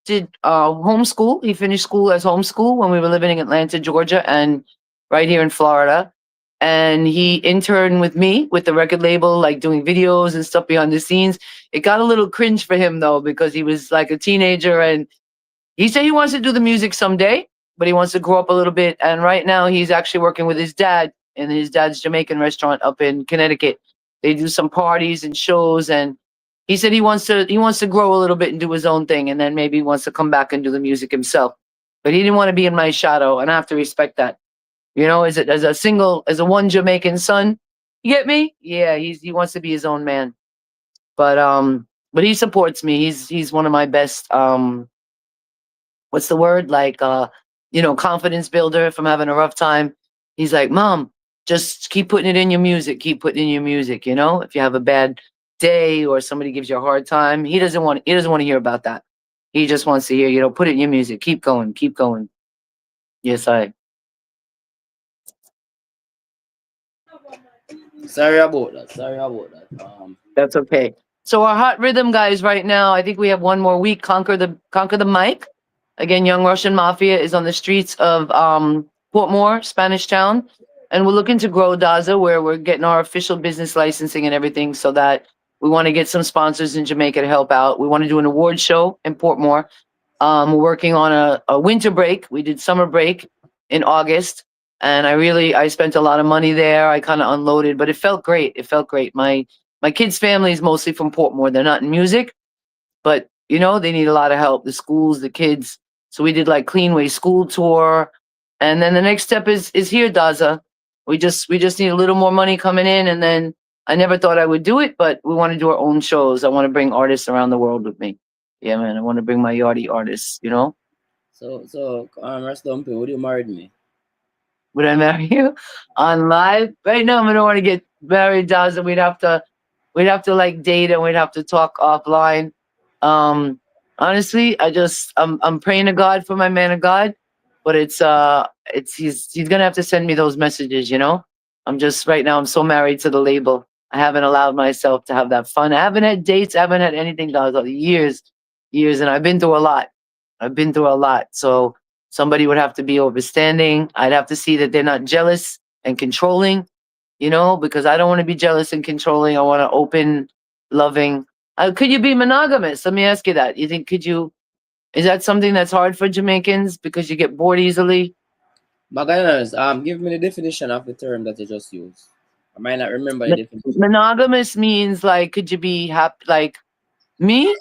did homeschool. He finished school as homeschool when we were living in Atlanta, Georgia, and right here in Florida. And he interned with me with the record label, like doing videos and stuff behind the scenes. It got a little cringe for him though, because he was like a teenager and he said he wants to do the music someday, but he wants to grow up a little bit. And right now, he's actually working with his dad in his dad's Jamaican restaurant up in Connecticut. They do some parties and shows, and he said he wants to grow a little bit and do his own thing, and then maybe he wants to come back and do the music himself. But he didn't want to be in my shadow, and I have to respect that. You know, as a one Jamaican son, you get me? Yeah, he wants to be his own man. But he supports me. He's one of my best what's the word, like confidence builder if I'm having a rough time. He's like, Mom, just keep putting it in your music, keep putting in your music. If you have a bad day or somebody gives you a hard time, he doesn't want to hear about that. He just wants to hear, put it in your music, keep going, keep going. Yes, I Sorry about that. Sorry about that. That's okay. So our hot rhythm guys right now, I think we have one more week. Conquer the mic. Again, Young Russian Mafia is on the streets of Portmore, Spanish Town, and we're looking to grow Daza, where we're getting our official business licensing and everything, so that we want to get some sponsors in Jamaica to help out. We want to do an award show in Portmore. We're working on a winter break. We did summer break in August, and I spent a lot of money there. I kind of unloaded, but it felt great. It felt great. My kids' family is mostly from Portmore. They're not in music, but they need a lot of help. The schools, the kids. So we did like Cleanway school tour, and then the next step is here, Daza. We just need a little more money coming in, and then I never thought I would do it, but we want to do our own shows. I want to bring artists around the world with me. Yeah, man. I want to bring my yardie artists. Rest dumping, would you marry me? Would I marry you on live? Right now, I don't want to get married, Daza. We'd have to like date and we'd have to talk offline. Um, Honestly, I'm praying to God for my man of God, but it's he's gonna have to send me those messages. I'm just right now I'm so married to the label. I haven't allowed myself to have that fun. I haven't had dates, I haven't had anything those years, and I've been through a lot. I've been through a lot. So somebody would have to be overstanding. I'd have to see that they're not jealous and controlling, because I don't want to be jealous and controlling. I want to open, loving. Could you be monogamous? Let me ask you that. Is that something that's hard for Jamaicans because you get bored easily? Magallanes, give me the definition of the term that you just used. I might not remember the definition. Monogamous means like, could you be happy? Like me,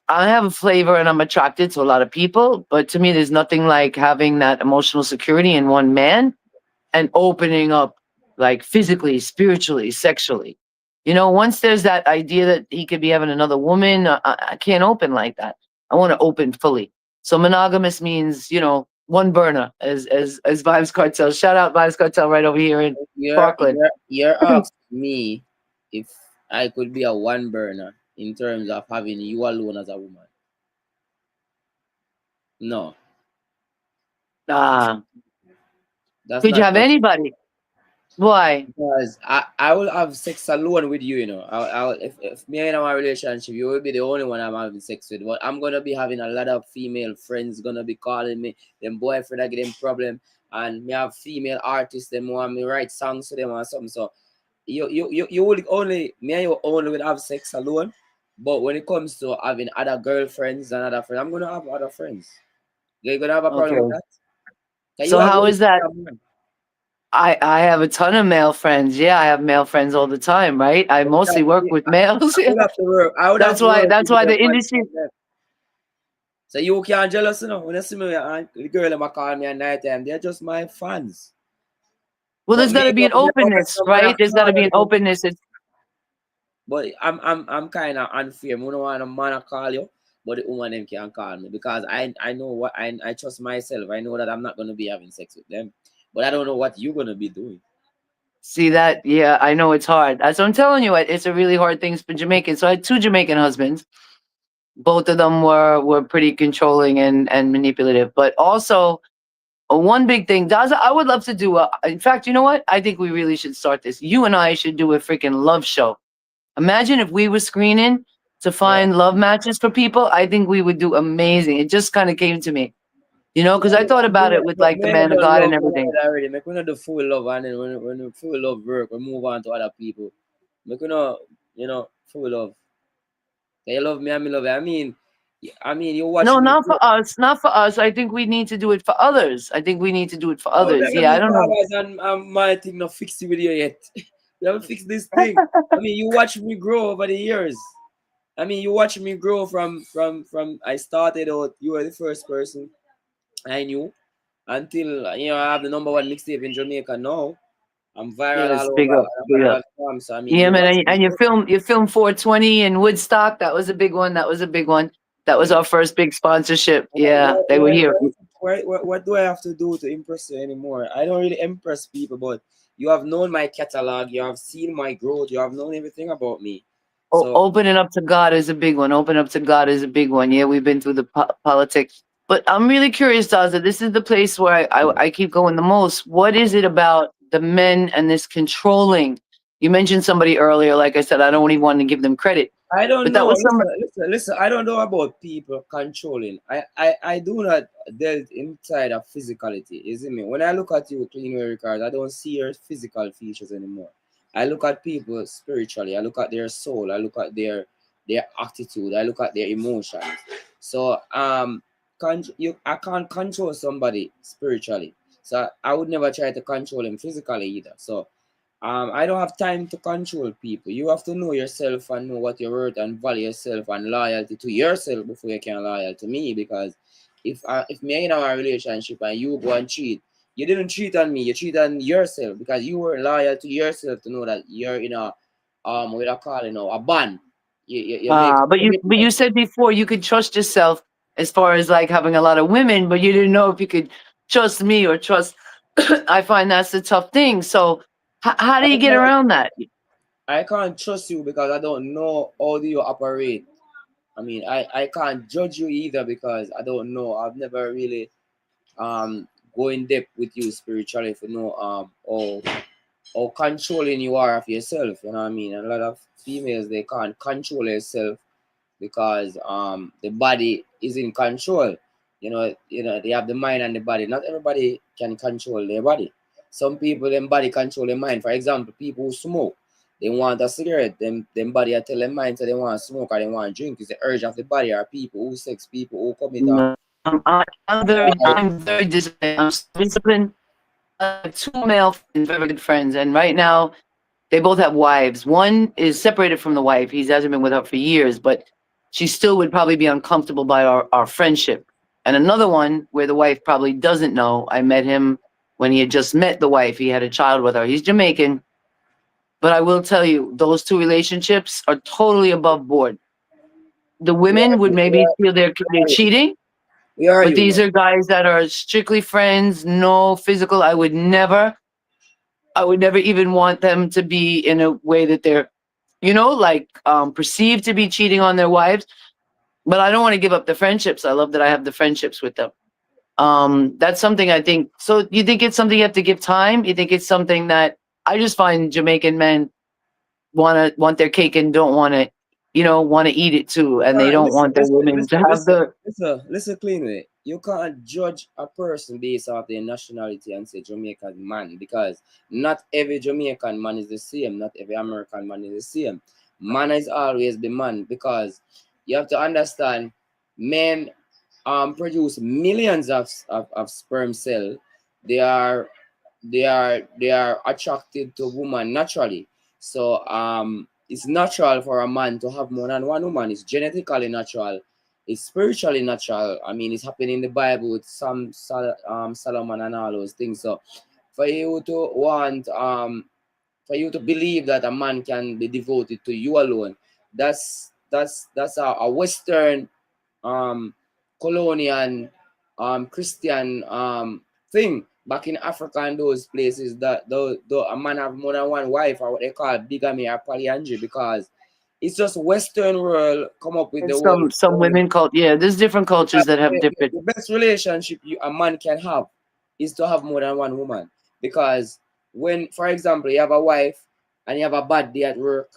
I have a flavor and I'm attracted to a lot of people, but to me, there's nothing like having that emotional security in one man and opening up like physically, spiritually, sexually. Once there's that idea that he could be having another woman, I can't open like that. I want to open fully. So monogamous means, one burner, as Vibes Cartel. Shout out Vibes Cartel right over here in You're Parkland. you're you're asking me if I could be a one burner in terms of having you alone as a woman. No, Ah, that's could you not have possible. anybody? Why? Because I will have sex alone with you, you know. If me and my relationship, you will be the only one I'm having sex with. But I'm gonna be having a lot of female friends gonna be calling me, them boyfriend I get them problem, and me have female artists, them want me write songs to them or something. So you will only me and you only will have sex alone. But when it comes to having other girlfriends and other friends, I'm gonna have other friends. You're gonna have a problem with Okay. that? Can you So have how is that? relationships? I have a ton of male friends. Yeah, I have male friends all the time, right? I mostly work with males. I would have to work. I would have That's to why work that's with why them the and industry. from them. So you can't jealous, you know. When you see me, the girl them a call me at night time, they're just my fans. Well, But there's got me, to be no, an me always openness, some man a right? There's got call to be and an them. openness. It's, But I'm kind of unfair. I don't want a man to call you, but the woman them can call me because I know what I trust myself. I know that I'm not gonna be having sex with them, but I don't know what you're gonna be doing. see that? Yeah, I know it's hard. That's what I'm telling you. It's a really hard thing for Jamaicans. So I had two Jamaican husbands. Both of them were pretty controlling and manipulative. But also one big thing, Daza, I would love to do a. In fact, you know what? I think we really should start this. You and I should do a freaking love show. Imagine if we were screening to Yeah. find love matches for people. I think we would do amazing. It just kind of came to me, because I thought about it with like the Me man of don't God love and one everything. already. Make we not the full love and then when the full love work, we move on to other people. Make we not, full love. They love me and me love you. I mean, you watch No, me not grow. for us. Not for us. I think we need to do it for others. I think we need to do it for Oh, others. let Yeah, I me don't know. guys and my thing not fix the video yet. We haven't fixed this thing. I mean, you watch me grow over the years. I mean, you watch me grow from I started out. You were the first person I knew until I have the number one mixtape in Jamaica now. I'm viral Yes, all big over up, on big other up. platforms. So I mean, Yeah, you man, watch me and you grow. film 420 in Woodstock. That was a big one. That was a big one. That was Yeah. our first big sponsorship. Yeah, What, they were what, here. what do I have to do to impress you anymore? I don't really impress people, but you have known my catalog, you have seen my growth, you have known everything about me. So Opening up to God is a big one. Open up to God is a big one. Yeah, we've been through the politics. But I'm really curious, Daza. This is the place where I keep going the most. What is it about the men and this controlling? You mentioned somebody earlier. Like I said, I don't even want to give them credit, I don't but that know. was some. Listen. I don't know about people controlling. I do not delve inside of physicality. Is it me? When I look at you, clean your records, I don't see your physical features anymore. I look at people spiritually. I look at their soul. I look at their attitude. I look at their emotions. So I can't control somebody spiritually. So I would never try to control him physically either. So I don't have time to control people. You have to know yourself and know what you're worth and value yourself and loyalty to yourself before you can loyal to me. Because if me in a relationship and you go and cheat, you didn't cheat on me. You cheat on yourself because you were loyal to yourself to know that you're in a what I call a bond. You make a But you commitment. said before you could trust yourself as far as like having a lot of women, but you didn't know if you could trust me or trust. I find that's a tough thing. So how do I you get can't around that? I can't trust you because I don't know how do you operate. I mean, I can't judge you either because I don't know. I've never really go in depth with you spiritually to know how controlling you are of yourself. You know what I mean? A lot of females they can't control themselves because the body is in control. They have the mind and the body. Not everybody can control their body. Some people them body control their mind. For example, people who smoke, they want a cigarette. Them body I tell them mind so they want to smoke or they want to drink. It's the urge of the body. Or people who sex, people who commit No, I'm very disciplined. I'm so disciplined. I have two male friends, very good friends, and right now they both have wives. One is separated from the wife. He hasn't been with her for years, but she still would probably be uncomfortable by our friendship. And another one where the wife probably doesn't know. I met him when he had just met the wife. He had a child with her. He's Jamaican, but I will tell you, those two relationships are totally above board. The we are women would you. maybe feel they're cheating, We are but you these now. are guys that are strictly friends, no physical. I would never even want them to be in a way that they're like perceived to be cheating on their wives, but I don't want to give up the friendships. I love that I have the friendships with them. That's something I think. So you think it's something you have to give time? You think it's something that I just find Jamaican men want their cake and don't want to, want to eat it too, and they don't Listen, want their listen, women to listen, have listen, the. listen cleanly. You can't judge a person based off their nationality and say Jamaican man, because not every Jamaican man is the same. Not every American man is the same. Man is always the man, because you have to understand, men produce millions of sperm cell. They are they are attracted to woman naturally. So it's natural for a man to have more than one woman. It's genetically natural. It's spiritually natural. I mean, it's happening in the Bible with some Solomon and all those things. So for you to want for you to believe that a man can be devoted to you alone, that's a Western um, colonial Christian thing back in Africa and those places, that the a man have more than one wife, or what they call bigamy or polyandry, because it's just Western world come up with And the whole some women yeah, there's different cultures that have different. the best relationship a man can have is to have more than one woman. Because when, for example, you have a wife and you have a bad day at work,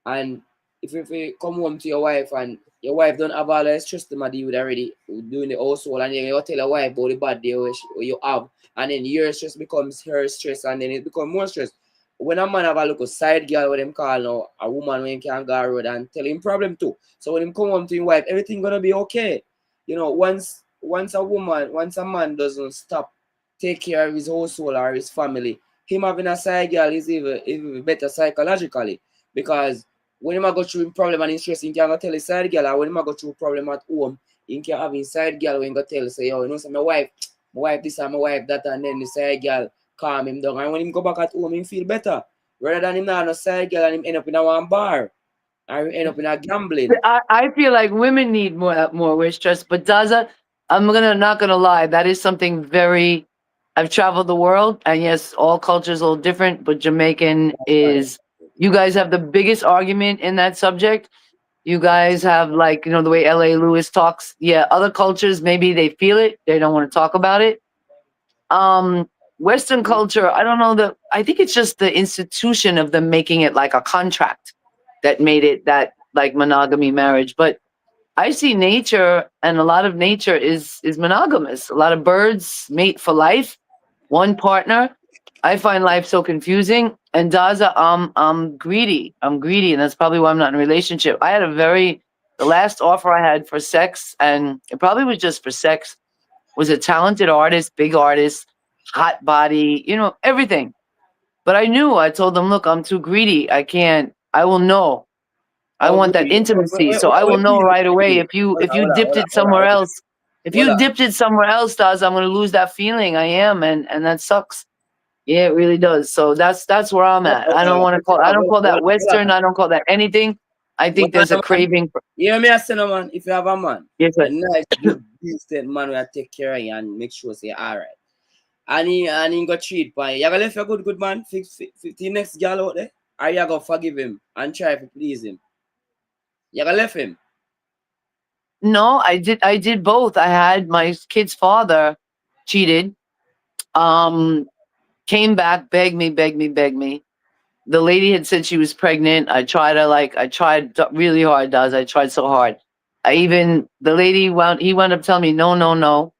and if you come home to your wife and your wife don't have all the stress to deal with already doing the household, and you tell your wife about the bad day where you have, and then your stress becomes her stress, and then it becomes more stress. When a man have a little side girl, what them call now, a woman when he can go road and tell him problem too. So when him come home to his wife, everything gonna be okay. Once a man doesn't stop take care of his household or his family, him having a side girl is even better psychologically. Because when him a go through him problem and his stress, he can go tell his side girl, or when him a go through problem at home, he can have his side girl when he go tell, say, yo, say my wife this and my wife that, and then the side girl calm him down. And when him go back at home, him feel better. Rather than him not a side girl and him end up in a one bar, or him end up in a gambling. I feel like women need more with stress, but Daza, I'm not gonna lie, that is something very. I've traveled the world, and yes, all cultures are a little different, but Jamaican Right. is. You guys have the biggest argument in that subject. You guys have, like, the way L.A. Lewis talks. Yeah, other cultures maybe they feel it, they don't want to talk about it. Um, Western culture, I don't know, I think it's just the institution of them making it like a contract that made it that, like, monogamy marriage. But I see nature, and a lot of nature is monogamous. A lot of birds mate for life, one partner. I find life so confusing. And Daza, I'm greedy. I'm greedy, and that's probably why I'm not in a relationship. I had the last offer I had for sex, and it probably was just for sex, was a talented artist, big artist, hot body, everything. But I told them, look, I'm too greedy. I can't. I will know. I How want that greedy? intimacy. So I will What know greedy? right away Greedy? if you Hold on, dipped hold on, it hold on, somewhere hold on, else. If hold you on. dipped it somewhere else, Daz, I'm gonna lose that feeling. I am, and that sucks. Yeah, it really does. So that's where I'm at. I don't want to call. I don't call that Western. I don't call that anything. I think there's a Hold on, man. craving for. You hear me? I say no, man. If you have a man, Yes, a sir. nice, good, decent man will take care of you and make sure say all right. And he got cheat by you. You gonna left a good man, 50 next girl out there, or you gonna forgive him and try to please him. You gonna left him. No, I did. I did both. I had my kid's father cheated. Um, Came back, begged me, begged me, begged me. The lady had said she was pregnant. I tried really hard, Does. I tried so hard. The lady he wound up telling me, no, no, no.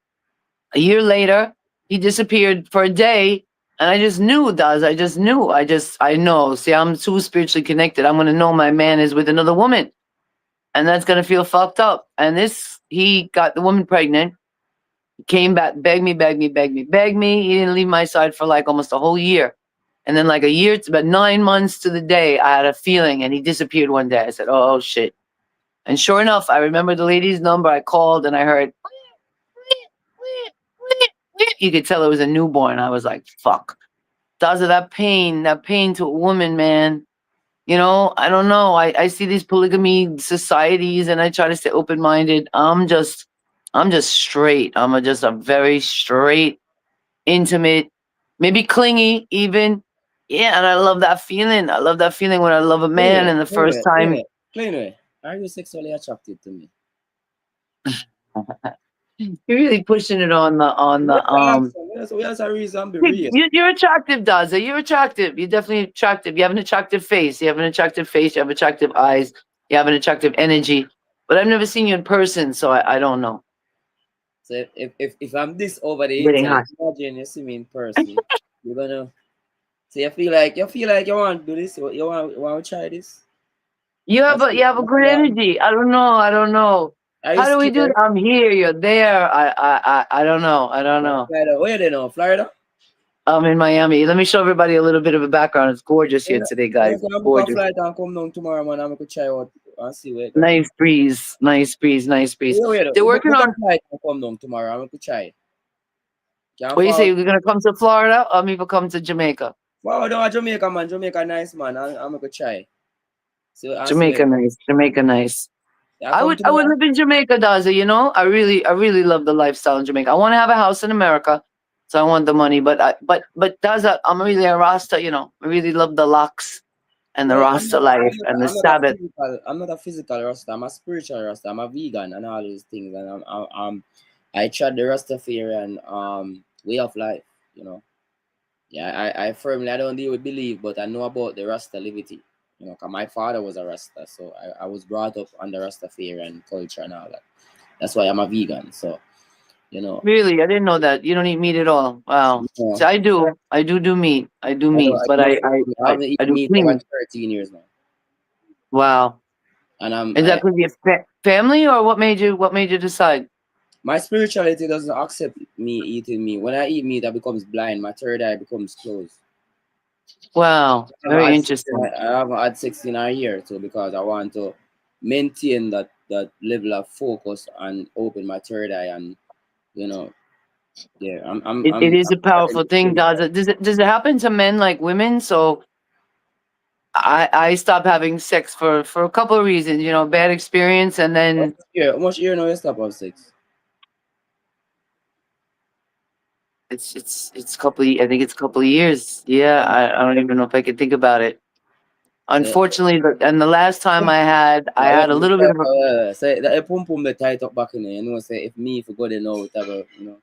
A year later, he disappeared for a day. And I just knew, Does. I just knew. I know. See, I'm too spiritually connected. I'm going to know my man is with another woman. And that's going to feel fucked up. And he got the woman pregnant, came back, begged me, begged me, begged me, begged me. He didn't leave my side for like almost a whole year. And then, like a year, it's about 9 months to the day, I had a feeling, and he disappeared one day. I said, "Oh shit!" And sure enough, I remember the lady's number. I called, and I heard. You could tell it was a newborn. I was like, "Fuck!" Does that pain to a woman, man. I don't know. I see these polygamy societies, and I try to stay open minded. I'm just straight. Just a very straight, intimate, maybe clingy even. Yeah, and I love that feeling. I love that feeling when I love a man Clean and the clean first way, clean time. way, clean way. Are you sexually attracted to me? You're really pushing it on the That's the answer. That's a reason. Be real. You're attractive, Daza. You're attractive. You're definitely attractive. You have an attractive face. You have an attractive face. You have attractive eyes. You have an attractive energy. But I've never seen you in person, so I don't know. So if I'm this over the Getting internet, hot. imagine you see me in person. You're gonna so you feel like you want to do this. You want to try this. That's You have a good energy. I don't know. I don't know. Are you How do we do that? scared? I'm here. You're there. I don't know. I don't Yeah, know. Florida. Where they know? Florida? I'm in Miami. Let me show everybody a little bit of a background. It's gorgeous here Yeah. today, Yeah, guys. so I book a Gorgeous. flight and come down tomorrow, man. I'm gonna try out and see where it go. Nice breeze. Nice breeze. Nice breeze. Wait. They're working Book a on. flight and come down tomorrow. I'm gonna try. Can What do you say? forward. We're gonna come to Florida, or me come to Jamaica? Forward down Jamaica, man. Jamaica nice, man. I'm gonna try. So I see where Jamaica it go. nice. Jamaica nice. Yeah, come I would tomorrow. live in Jamaica, Daza. You know, I really love the lifestyle in Jamaica. I want to have a house in America, so I want the money. But Daza, I'm really a Rasta. You know, I really love the locks and the Well, Rasta life and the I'm not a Sabbath. physical. I'm not a physical Rasta. I'm a spiritual Rasta. I'm a vegan and all these things. And I tried the Rastafarian way of life. You know. Yeah, I firmly I don't deal with belief, but I know about the Rasta livity. You know, 'cause my father was a Rasta, so I was brought up on the Rastafarian culture and all that. That's why I'm a vegan. So you know, Really, I didn't know that. You don't eat meat at all. Wow. you know So I do. I do meat. I do meat, I but don't fuck with- I haven't I eaten do meat clean over meat. 13 years now, Wow. and Is that because of your family, or what made you decide? my spirituality doesn't accept me eating meat. When I eat meat, I becomes blind. My third eye becomes closed. Wow. I haven't Very had sex interesting. I haven't had sex in a year too because I want to maintain that level of focus and open my third eye and you know yeah It is I'm a powerful thing. trying. Does it happen to men like women? So I stopped having sex for a couple of reasons. You know, bad experience, and then Yeah, how much year now you stop have sex? it's a couple. I think it's a couple of years. Yeah, Um, I don't even know if I can think about it. so Unfortunately, and the last time I had a little bit of a. say that pum pum the tight up back in there, you know say if me if I go there now whatever, you know.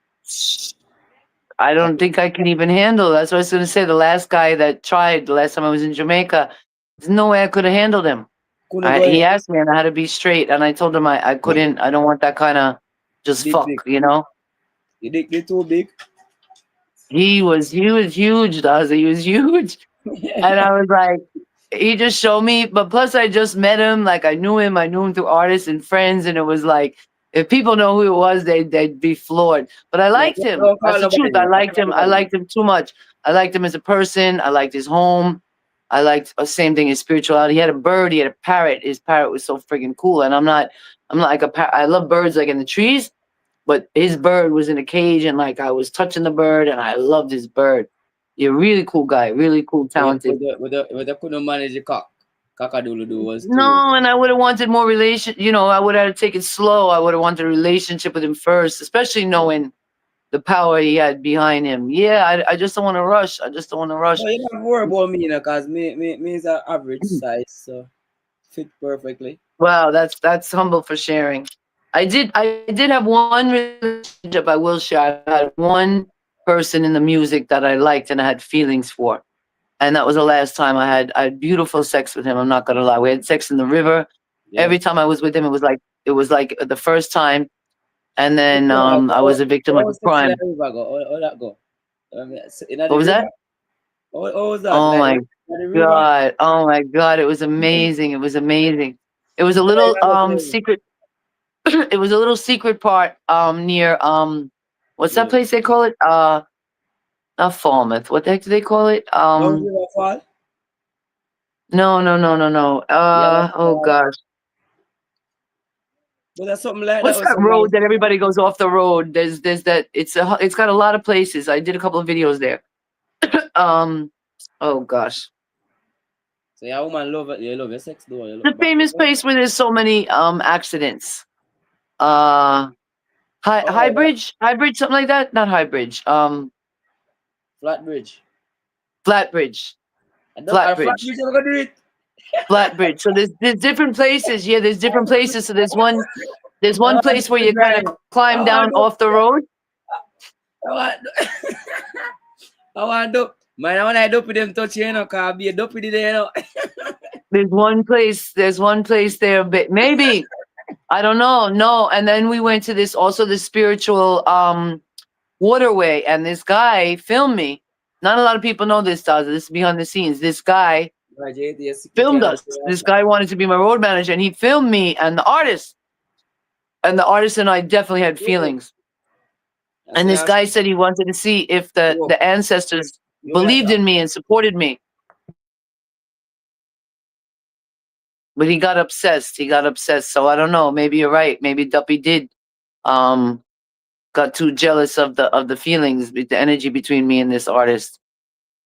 I don't think I can even handle. That's what I was going to say. The last guy that tried, the last time I was in Jamaica, there's no way I could have handled him. Couldn't go in He asked me and I had to be straight, and I told him I couldn't. I don't want that kind of just big. fuck, you know. You dick they too big. He was huge, Dazzy. He was huge, and I was like, he just showed me. But plus, I just met him. Like I knew him. I knew him through artists and friends, and it was like if people know who it was, they'd be floored. But I No, liked him. don't That's call the nobody truth. name. Don't call I nobody name. liked him too much. I liked him as a person. I liked his home. I liked same thing his spirituality. He had a bird. He had a parrot. His parrot was so freaking cool. And I'm not like I love birds like in the trees, but his bird was in a cage, and like I was touching the bird, and I loved his bird. You're a really cool guy. Really cool, talented. With the couldn't manage the cock. Cockadoodle do was too. No, and I would have wanted more relation. You know, I would have taken it slow. I would have wanted a relationship with him first, especially knowing the power he had behind him. Yeah, I just don't want to rush. I just don't want to rush. No, you don't worry about me, you know, cause me is an average size, so fit perfectly. Wow, that's humble for sharing. I did have one relationship I will share. I had one person in the music that I liked and I had feelings for. And that was the last time I had beautiful sex with him. I'm not gonna lie. We had sex in the river. Yeah. Every time I was with him, it was like the first time. And then I How was a victim of how a was sex in the crime. river go? How that go? In the What was river? that? How was that? Oh Like my in the river? god! Oh my god! It was amazing. It was amazing. It was a Like, little I go tell you. secret. It was a little secret part near what's that Yeah. place they call it? Not Falmouth. What the heck do they call it? Long River Fall? No. Yellow Oh Fall? gosh. But that's something like that What's was that some road nice. that everybody goes off the road? There's that it's got a lot of places. I did a couple of videos there. um oh gosh. So yeah, woman love it. You love your sex though. You The look back. famous place where there's so many accidents. Uh Oh, that High Bridge, something like that. Not High Bridge. flat bridge. Flat Bridge. A flat Flatbridge. bridge, I'm gonna do it. Flatbridge. So there's different places. Yeah, there's different places. So there's I one want to place where do you it kind right. of climb I down want to off the road. I want I want to man, I want to do with them touch you know, cause I be a dope with it, you know. There's one place there, but maybe I don't know. No, and then we went to this also the spiritual waterway, and this guy filmed me. Not a lot of people know this, Daza. This is behind the scenes. This guy My JT, security filmed and us. This guy wanted to be my road manager, and he filmed me and the artist. And the artist and I definitely had feelings. I And say, this guy said he wanted to see if yo, the ancestors you like believed that? in me and supported me. But he got obsessed. He got obsessed. So I don't know. Maybe you're right. Maybe Duppy did um got too jealous of the feelings, the energy between me and this artist.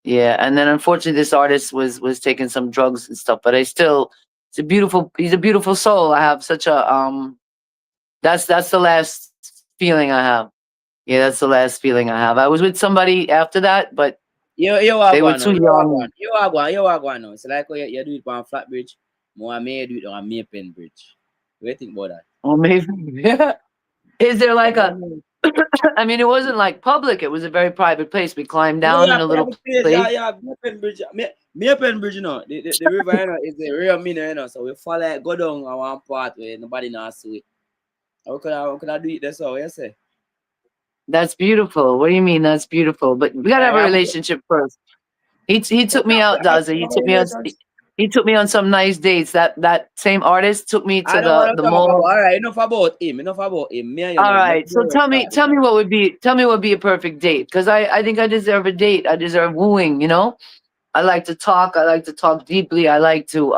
Yeah, and then unfortunately this artist was taking some drugs and stuff. But I still, he's a beautiful soul. I have such a that's the last feeling I have. Yeah, that's the last feeling I have. I was with somebody after that, but You are they were going now. too You are going. young. You are going now. It's like how you do it on flat bridge. More I may do it on Maple Bridge. What do you think about that? Or maybe yeah. Is there like a Yeah, I mean, it wasn't like public. It was a very private place. We climbed down yeah, in a little private place, place. Maple Bridge. Maple Bridge, you know, the river, you know, is the real meaning, you know. So we fall like go down on one part where nobody knows see it. How could I do it? That's all you say. That's beautiful. What do you mean? That's beautiful. But we gotta have a I have, relationship first. He took me out, I have Daza. a relationship. He took me on some nice dates. That same artist took me I to don't want the to talk about. mall. All right, enough about him. Enough about him. Me and you All know, let's right. go So record. tell me what would be a perfect date, because I think I deserve a date. I deserve wooing. You know, I like to talk. I like to talk deeply. I like to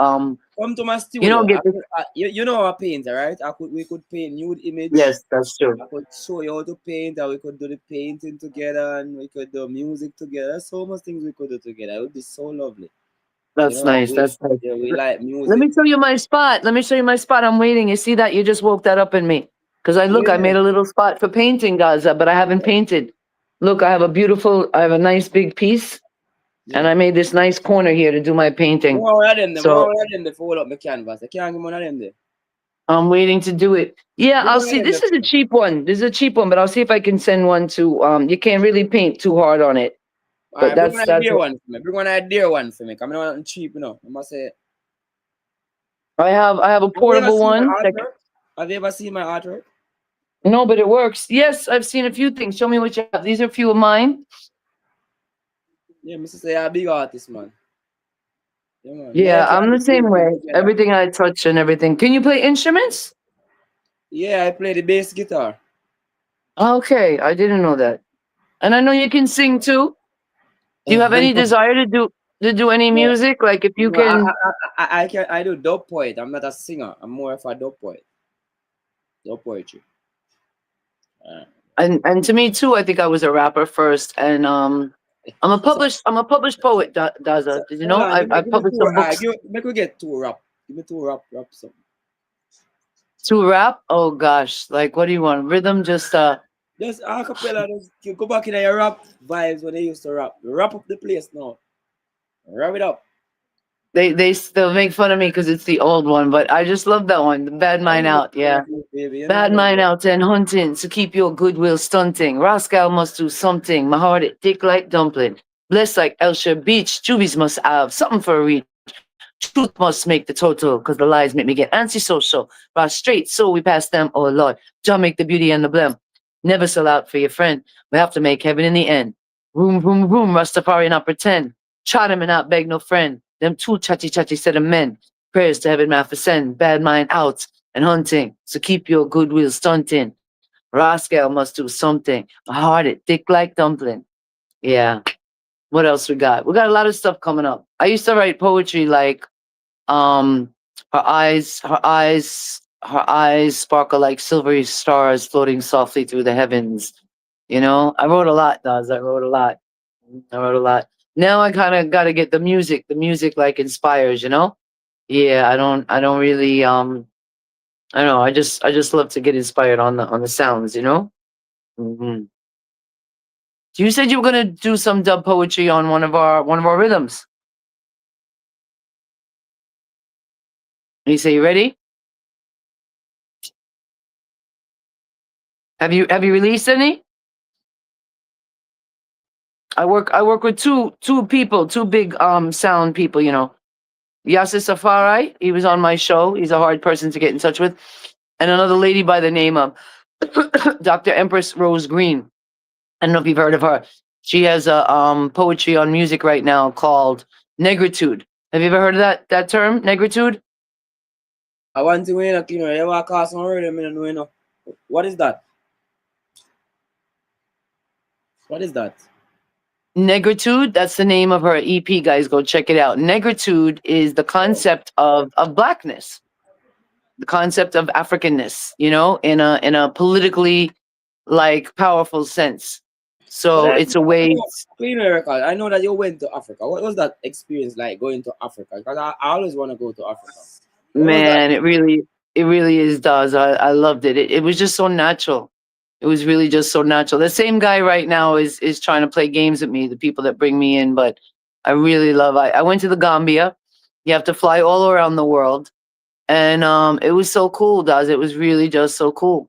Come to my you know studio. get this. You know our painter, right? We could paint nude image. Yes, that's true. I could show you how to paint, and we could do the painting together, and we could do music together. There's so much things we could do together. It would be so lovely. You That's know, nice. That's nice. we like Let music. me show you my spot. Let me show you my spot. I'm waiting. You see that? You just woke that up in me. Because I Yeah, made a little spot for painting, Gaza, but I haven't painted. Look, I have a nice big piece, and yeah. I made this nice corner here to do my painting. More of them, So to fold up my canvas. I can't give one of them there. I'm waiting to do it. Yeah, Bring I'll one of see. them This there. is a cheap one. This is a cheap one, but I'll see if I can send one to. You can't really paint too hard on it, All but right, bring one that's idea what one for me. Bring one idea one for me. Come on, cheap, you know. I must say. I have. I have a Have you ever portable seen my one. artwork? Have you ever seen my artwork? No, but it works. Yes, I've seen a few things. Show me what you have. These are a few of mine. Yeah, Mr. Say I'm a big artist, man. Yeah, man. Me Yeah, and I'm Charlie the same painting way. together. Everything I touch and everything. Can you play instruments? Yeah, I play the bass guitar. Okay, I didn't know that. And I know you can sing too. Do you have any No, desire to do any no, music? Like if you no, I, can, I can I do dub poet. I'm not a singer. I'm more of a dub poet. Dub poetry. Uh, and to me too, I think I was a rapper first. And so, I'm a published poet, so Daza. Did you hold know? on, I give me published two. some books Make we get two rap. Give me two rap something. to rap. Oh gosh, like what do you want? Rhythm, just Just acapella. Just you go back in your rap vibes when they used to rap. Wrap up the place now. Wrap it up. they still make fun of me because it's the old one, but I just love that one. The Bad I Mind know Out, what yeah. to do, baby. You know Bad what to mind do. out and hunting, so keep your goodwill stunting. Rascal must do something. My heart it thick like dumpling. Blessed like Elsher Beach, Juvies must have something for a reach. Truth must make the total, cause the lies make me get antisocial. Prostrate, so we pass them, oh Lord. Jah make the beauty and the blem. Never sell out for your friend. We have to make heaven in the end. Room, room, room, Rastafari not pretend. Try them and not beg no friend. Them two chachi set of men. Prayers to heaven, man, for send. Bad mind out and hunting. So keep your goodwill stunting. Rascal must do something. My heart it thick like dumpling. Yeah. What else we got? We got a lot of stuff coming up. I used to write poetry like um her eyes sparkle like silvery stars floating softly through the heavens. You know, I wrote a lot, Daz. I wrote a lot. I wrote a lot. Now I kind of got to get the music. The music like inspires, you know? Yeah, I don't really I don't know. I just love to get inspired on the sounds, you know. Hmm. You said you were gonna do some dub poetry on one of our rhythms. You say you ready? Have you released any? I work with two people, two big sound people, Yasser Safari, he was on my show. He's a hard person to get in touch with. And another lady by the name of Dr. Empress Rose Green. I don't know if you've heard of her. She has a poetry on music right now called Negritude. Have you ever heard of that term, Negritude? I want to win a cleaner. You walk across some word, I mean, no, no. What is that? What is that? Negritude, that's the name of her EP, guys. Go check it out. Negritude is the Oh, concept of blackness, the concept of Africanness, in a politically like powerful sense. but So it's a way. cleaner record. I know that you went to Africa. What was that experience like going to Africa? Because I always want to go to Africa. What was that? Man, it really is does. I loved it. It was just so natural. It was really just so natural. The same guy right now is trying to play games with me, the people that bring me in, but I really love I went to the Gambia. You have to fly all around the world. And it was so cool, does it was really just so cool.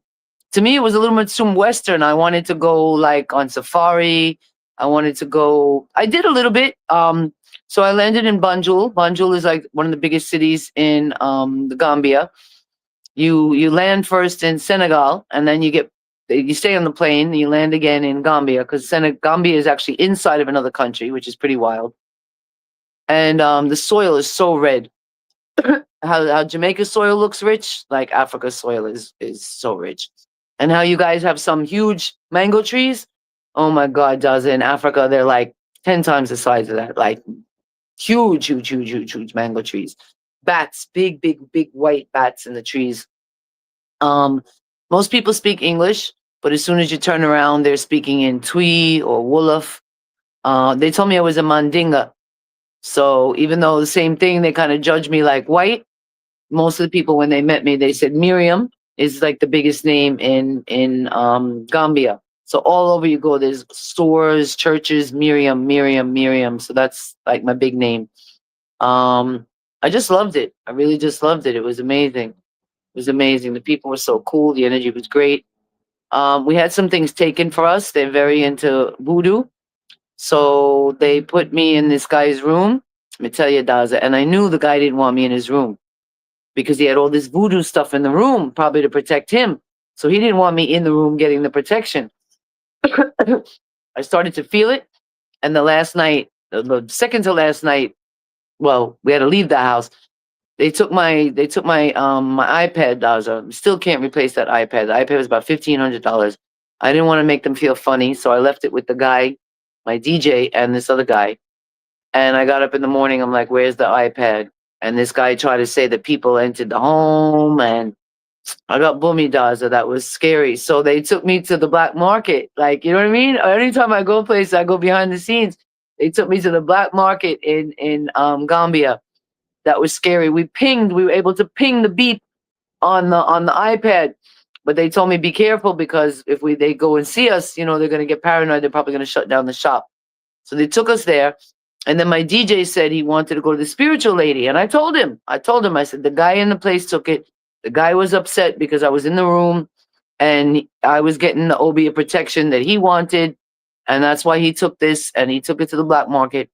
To me, it was a little bit too Western. I wanted to go like on safari. I wanted to go. I did a little bit. So I landed in Banjul. Banjul is like one of the biggest cities in the Gambia. You land first in Senegal, and then you stay on the plane. And you land again in Gambia because Gambia is actually inside of another country, which is pretty wild. And the soil is so red. How Jamaica's soil looks rich, like Africa's soil is so rich. And how you guys have some huge mango trees. Oh my God, does in Africa they're like 10 times the size of that. Like huge, huge, huge, huge, huge mango trees. Bats, big, big, big white bats in the trees. Um, Most people speak English, but as soon as you turn around, they're speaking in Twi or Wolof. They told me I was a Mandinga. So even though the same thing, they kind of judge me like white. Most of the people when they met me, they said Miriam is like the biggest name in Gambia. So all over you go, there's stores, churches, Miriam, Miriam, Miriam. So that's like my big name. Um, I just loved it. I really just loved it. It was amazing. It was amazing. The people were so cool. The energy was great. We had some things taken for us. They're very into voodoo. So they put me in this guy's room. Let me tell you, Daza. And I knew the guy didn't want me in his room because he had all this voodoo stuff in the room, probably to protect him. So he didn't want me in the room getting the protection. I started to feel it. And the last night, the second to last night, well, we had to leave the house. They took my iPad. Still can't replace that iPad. The iPad was about $1,500. I didn't want to make them feel funny, so I left it with the guy, my DJ, and this other guy. And I got up in the morning. I'm like, "Where's the iPad?" And this guy tried to say that people entered the home, and I got boomy Daza. That was scary. So they took me to the black market. Like, you know what I mean? Anytime I go places, I go behind the scenes. They took me to the black market in Gambia. That was scary. We were able to ping the beep on the iPad. But they told me be careful because if they go and see us, they're gonna get paranoid. They're probably gonna shut down the shop. So they took us there. And then my DJ said he wanted to go to the spiritual lady. And I said, the guy in the place took it. The guy was upset because I was in the room and I was getting the Obeah protection that he wanted. And that's why he took this and he took it to the black market.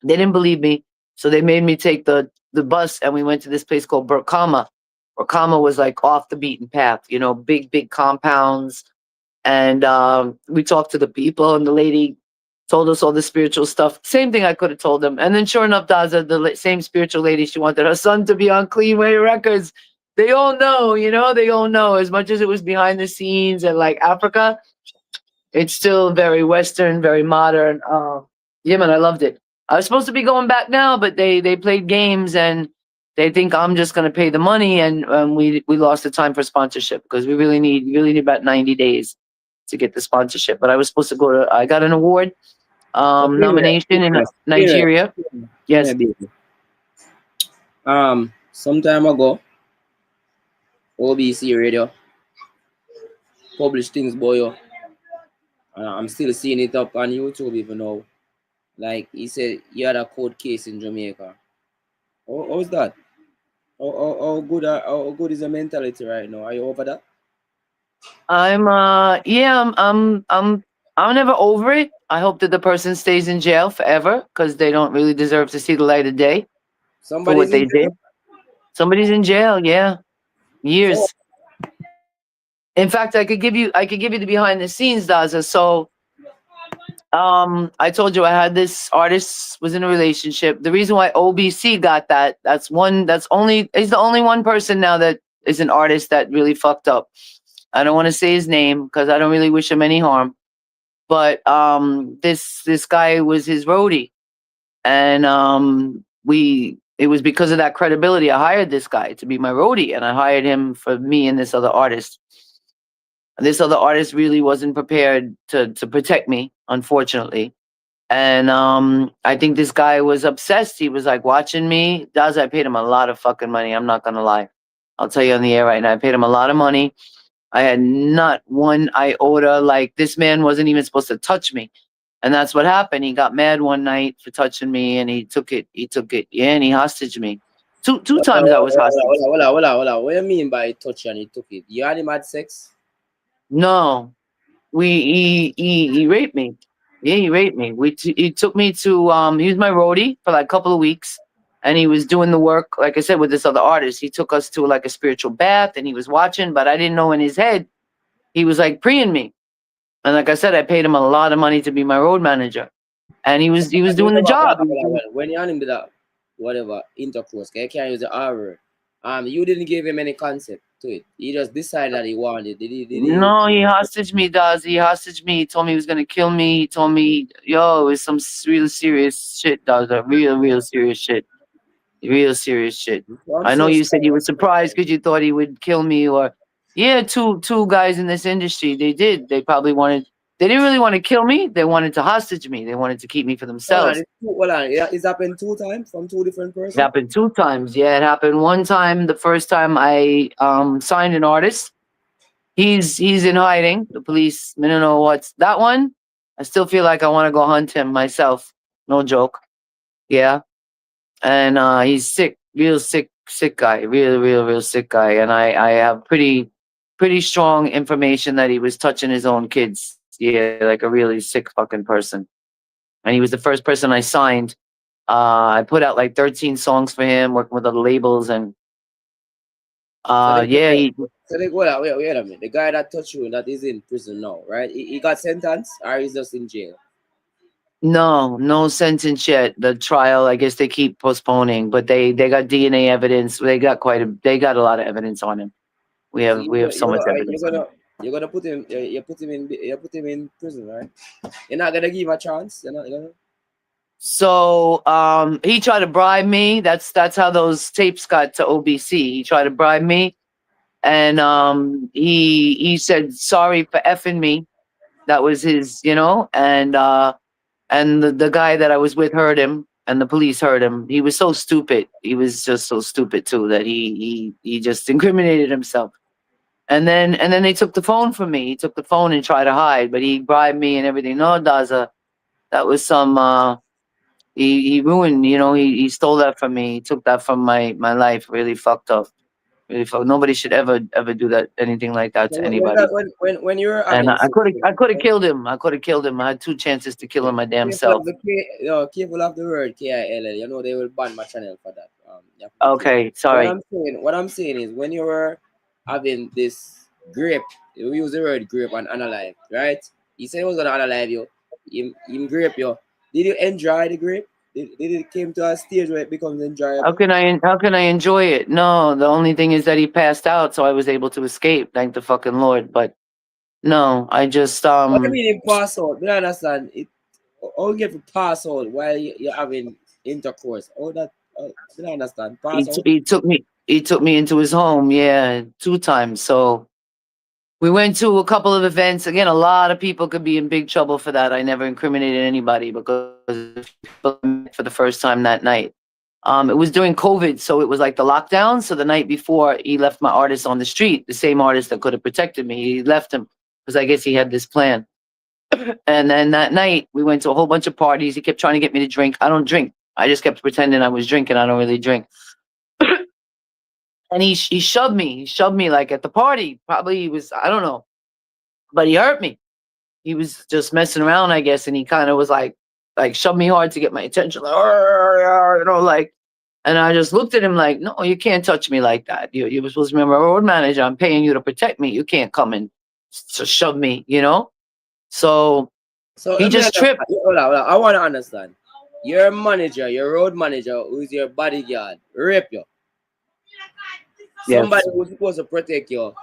They didn't believe me. So they made me take the bus and we went to this place called Burkama. Burkama was like off the beaten path, big, big compounds. And we talked to the people and the lady told us all the spiritual stuff. Same thing I could have told them. And then sure enough, Daza, the same spiritual lady, she wanted her son to be on Clean Way Records. They all know, they all know. As much as it was behind the scenes and like Africa, it's still very Western, very modern. Yeah, man, I loved it. I was supposed to be going back now, but they played games and they think I'm just going to pay the money, and we lost the time for sponsorship because we really need about 90 days to get the sponsorship. But I was supposed to go to. I got an award So nomination in Nigeria. Yes. baby. Some time ago, OBC Radio published things boy, yo. I'm still seeing it up on YouTube even now. Like he said, you had a court case in Jamaica. How's that? How good is the mentality right now? Are you over that? I'm yeah, I'm never over it. I hope that the person stays in jail forever because they don't really deserve to see the light of day for Somebody's what in they jail. did. Somebody's in jail, yeah, For years. In fact, I could give you the behind the scenes, Daza. So I told you I had this artist was in a relationship. The reason why OBC got that's only he's the only one person now that is an artist that really fucked up. I don't want to say his name because I don't really wish him any harm. But this guy was his roadie, and we it was because of that credibility I hired this guy to be my roadie, and I hired him for me and this other artist. This other artist really wasn't prepared to protect me, unfortunately. And I think this guy was obsessed. He was like watching me. Daz, I paid him a lot of fucking money. I'm not gonna lie. I'll tell you on the air right now. I paid him a lot of money. I had not one iota. Like this man wasn't even supposed to touch me. And that's what happened. He got mad one night for touching me and he took it. He took it. Yeah, and he hostaged me. Two times I was hostage. What do you mean by touch and he took it? You had him had sex? No. He raped me. Yeah, he raped me. He took me to he was my roadie for like a couple of weeks, and he was doing the work like I said with this other artist. He took us to like a spiritual bath, and he was watching, but I didn't know in his head he was like preeing me. And like I said, I paid him a lot of money to be my road manager, and he was doing the job. When you had him do that, whatever, intercourse, okay, you can't use the R word. You didn't give him any concept to it. He just decided that he wanted. Did he? No, he hostage me, does he hostage me? He told me he was gonna kill me. He told me, yo, it's some real serious shit, does a real serious shit. Real serious shit. I'm I know so you said you sorry. were surprised because you thought he would kill me, or yeah, two guys in this industry. They did. They probably wanted. They didn't really want to kill me. They wanted to hostage me. They wanted to keep me for Hold on, themselves. hold on. It's happened two times from two different It persons. happened two times. Yeah, it happened one time. The first time I signed an artist. He's in hiding. The police. I don't know what's that one. I still feel like I want to go hunt him myself. No joke. Yeah. And he's sick, real sick guy, real sick guy. And I have pretty strong information that he was touching his own kids. Yeah, like a really sick fucking person. And he was the first person I signed. I put out like 13 songs for him, working with other labels, and So the yeah, guy, hold on, wait a minute. The guy that touched you that is in prison now, right? He got sentenced or he's just in jail. no sentence yet. The trial, I guess they keep postponing, but they got DNA evidence. They got a lot of evidence on him. We So have we have so much evidence on him. you're gonna put him you put him in prison, right? You're not gonna give him a chance. You're not gonna. So he tried to bribe me. That's how those tapes got to OBC. He tried to bribe me, and he said sorry for effing me. That was his, and the guy that I was with heard him, and the police heard him. He was so stupid. He was just so stupid too that he just incriminated himself. And then they took the phone from me. He took the phone and tried to hide, but he bribed me and everything. No, Daza, that was some. He ruined. He stole that from me. He took that from my life. Really fucked up. Really fucked. Nobody should ever do that. Anything like that So to anybody. when you were And having I sex, could have killed him. I could have killed him. I had two chances to kill him my damn self. Careful of the word KILL. You know they will ban my channel for that. You have to be careful. Okay, sorry. What I'm saying is when you were having this grape, you use the word grape and unalive, right? He said he was gonna unalive you. Him grape you. Did you enjoy the grape? Did it came to a stage where it becomes How enjoyable? can I enjoy it? No, the only thing is that he passed out, so I was able to escape. Thank the fucking Lord. But no, I just What do you mean pass out? I don't understand. How you get to pass out while you're having intercourse? Oh, that I don't understand. Pass out. he took me into his home. Yeah, two times. So we went to a couple of events. Again, a lot of people could be in big trouble for that. I never incriminated anybody because people I met for the first time that night. It was during COVID, so it was like the lockdown. So the night before, he left my artist on the street, the same artist that could have protected me. He left him because I guess he had this plan. And then that night, we went to a whole bunch of parties. He kept trying to get me to drink. I don't drink. I just kept pretending I was drinking. I don't really drink. and he shoved me. He shoved me like at the party. Probably he was, I don't know, but he hurt me. He was just messing around, I guess, and he kind of was like shoved me hard to get my attention, like, "Arr," like. And I just looked at him like, no, you can't touch me like that. You were supposed to be my road manager. I'm paying you to protect me. You can't come and shove me. So So he let me just understand. tripped. Hold on. I want to understand. Your manager, your road manager, who's your bodyguard, rape you. Somebody Yes, who's supposed to protect you.